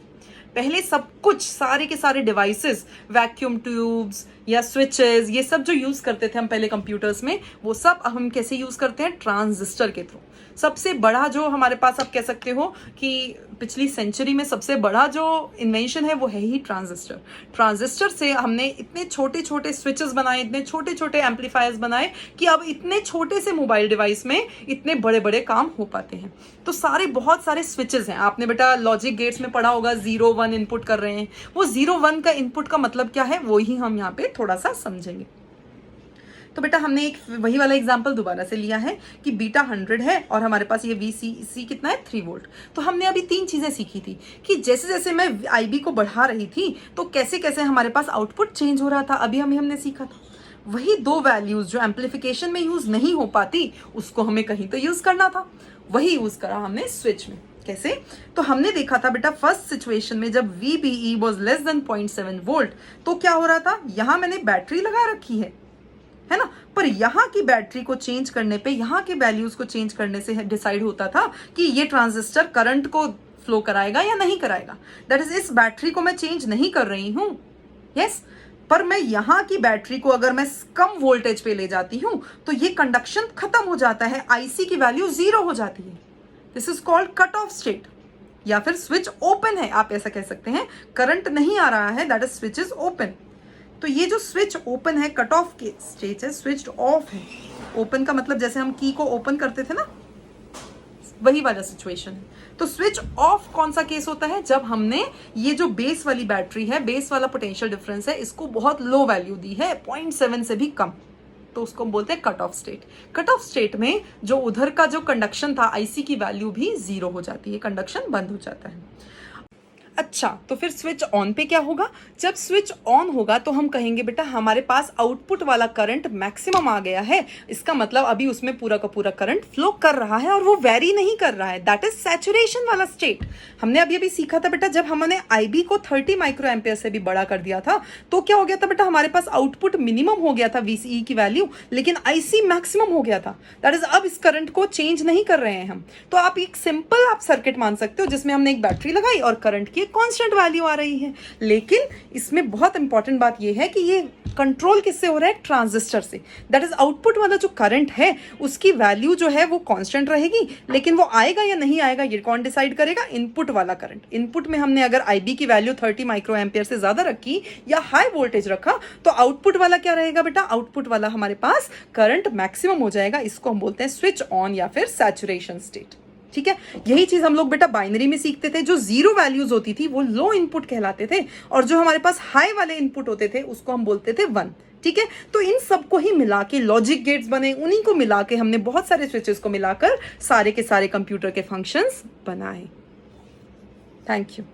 पहले सब कुछ, सारे के सारे डिवाइसेस, वैक्यूम ट्यूब्स या स्विचेस, ये सब जो यूज करते थे हम पहले कंप्यूटर्स में, वो सब हम कैसे यूज करते हैं, ट्रांजिस्टर के थ्रू। सबसे बड़ा जो हमारे पास, आप कह सकते हो कि पिछली सेंचुरी में सबसे बड़ा जो इन्वेंशन है वो है ही ट्रांजिस्टर। ट्रांजिस्टर से हमने इतने छोटे छोटे स्विचेस बनाए, इतने छोटे छोटे एम्पलीफायर्स बनाए कि अब इतने छोटे से मोबाइल डिवाइस में इतने बड़े बड़े काम हो पाते हैं। तो सारे बहुत सारे स्विचेस हैं। आपने बेटा लॉजिक गेट्स में पढ़ा होगा, 0 1 इनपुट कर रहे हैं। वो 0 1 का इनपुट का मतलब क्या है, वो ही हम यहाँ पे थोड़ा सा समझेंगे। तो बेटा हमने एक वही वाला एग्जाम्पल दोबारा से लिया है कि बीटा 100 है और हमारे पास ये VCC कितना है, 3 वोल्ट। तो हमने अभी 3 चीजें सीखी थी कि जैसे जैसे मैं IB को बढ़ा रही थी तो कैसे कैसे हमारे पास आउटपुट चेंज हो रहा था। अभी हमने सीखा था वही 2 वैल्यूज जो एम्पलीफिकेशन में यूज नहीं हो पाती, उसको हमें कहीं तो यूज करना था। वही यूज करा हमने स्विच में। कैसे, तो हमने देखा था बेटा फर्स्ट सिचुएशन में जब VBE was less than 0.7 volt, तो क्या हो रहा था, यहां मैंने बैटरी लगा रखी है है ना। पर यहाँ की बैटरी को चेंज करने पे, यहाँ के वैल्यूज को चेंज करने से डिसाइड होता था कि ये ट्रांजिस्टर करंट को फ्लो कराएगा या नहीं कराएगा। दैट इज, इस बैटरी को मैं चेंज नहीं कर रही हूं, यस, पर मैं यहाँ की बैटरी को अगर मैं कम वोल्टेज पे ले जाती हूं तो ये कंडक्शन खत्म हो जाता है, आईसी की वैल्यू 0 हो जाती है। This is called cut off state, या फिर स्विच ओपन है, आप ऐसा कह सकते हैं। करंट नहीं आ रहा है, that is switch is open. तो ये जो स्विच ओपन है, कट ऑफ के स्टेट है, स्विच ऑफ है। ओपन का मतलब जैसे हम की को ओपन करते थे ना, वही वाला सिचुएशन है। तो स्विच ऑफ कौन सा केस होता है? जब हमने ये जो बेस वाली बैटरी है, बेस वाला पोटेंशियल डिफरेंस है, इसको बहुत लो वैल्यू दी है, 0.7 से भी कम, तो उसको हम बोलते हैं cut off state. Cut off state में जो उधर का जो कंडक्शन था, आईसी की वैल्यू भी 0 हो जाती है, कंडक्शन बंद हो जाता है। अच्छा, तो फिर स्विच ऑन पे क्या होगा? जब स्विच ऑन होगा तो हम कहेंगे बेटा हमारे पास आउटपुट वाला करंट मैक्सिमम आ गया है, इसका मतलब अभी उसमें पूरा का पूरा करंट फ्लो कर रहा है और वो वेरी नहीं कर रहा है, दैट इज सैचुरेशन वाला स्टेट। हमने अभी अभी सीखा था बेटा, जब हमने आईबी को 30 माइक्रो एम्पियर से भी बड़ा कर दिया था तो क्या हो गया था बेटा, हमारे पास आउटपुट मिनिमम हो गया था वीसीई की वैल्यू, लेकिन आईसी मैक्सिमम हो गया था। दैट इज, अब इस करंट को चेंज नहीं कर रहे हैं हम। तो आप एक सिंपल आप सर्किट मान सकते हो जिसमें हमने एक बैटरी लगाई और करंट की कांस्टेंट वैल्यू आ रही है, लेकिन इसमें बहुत इंपॉर्टेंट बात यह है कि ये कंट्रोल किससे हो रहा है? ट्रांजिस्टर से। दैट इज, आउटपुट वाला जो करंट है उसकी वैल्यू जो है वो कांस्टेंट रहेगी, लेकिन वो आएगा या नहीं आएगा ये कौन डिसाइड करेगा? इनपुट वाला करंट। इनपुट में हमने अगर आईबी की वैल्यू 30 माइक्रो एम्पियर से ज्यादा रखी या हाई वोल्टेज रखा तो आउटपुट वाला क्या रहेगा बेटा? आउटपुट वाला हमारे पास करंट मैक्सिमम हो जाएगा, इसको हम बोलते हैं स्विच ऑन या फिर सैचुरेशन स्टेट। ठीक है, यही चीज हम लोग बेटा बाइनरी में सीखते थे। जो 0 वैल्यूज होती थी वो लो इनपुट कहलाते थे, और जो हमारे पास हाई वाले इनपुट होते थे उसको हम बोलते थे 1। ठीक है, तो इन सबको ही मिला के लॉजिक गेट्स बने, उन्हीं को मिला के हमने बहुत सारे स्विचेस को मिलाकर सारे के सारे कंप्यूटर के फंक्शंस बनाए। Thank you.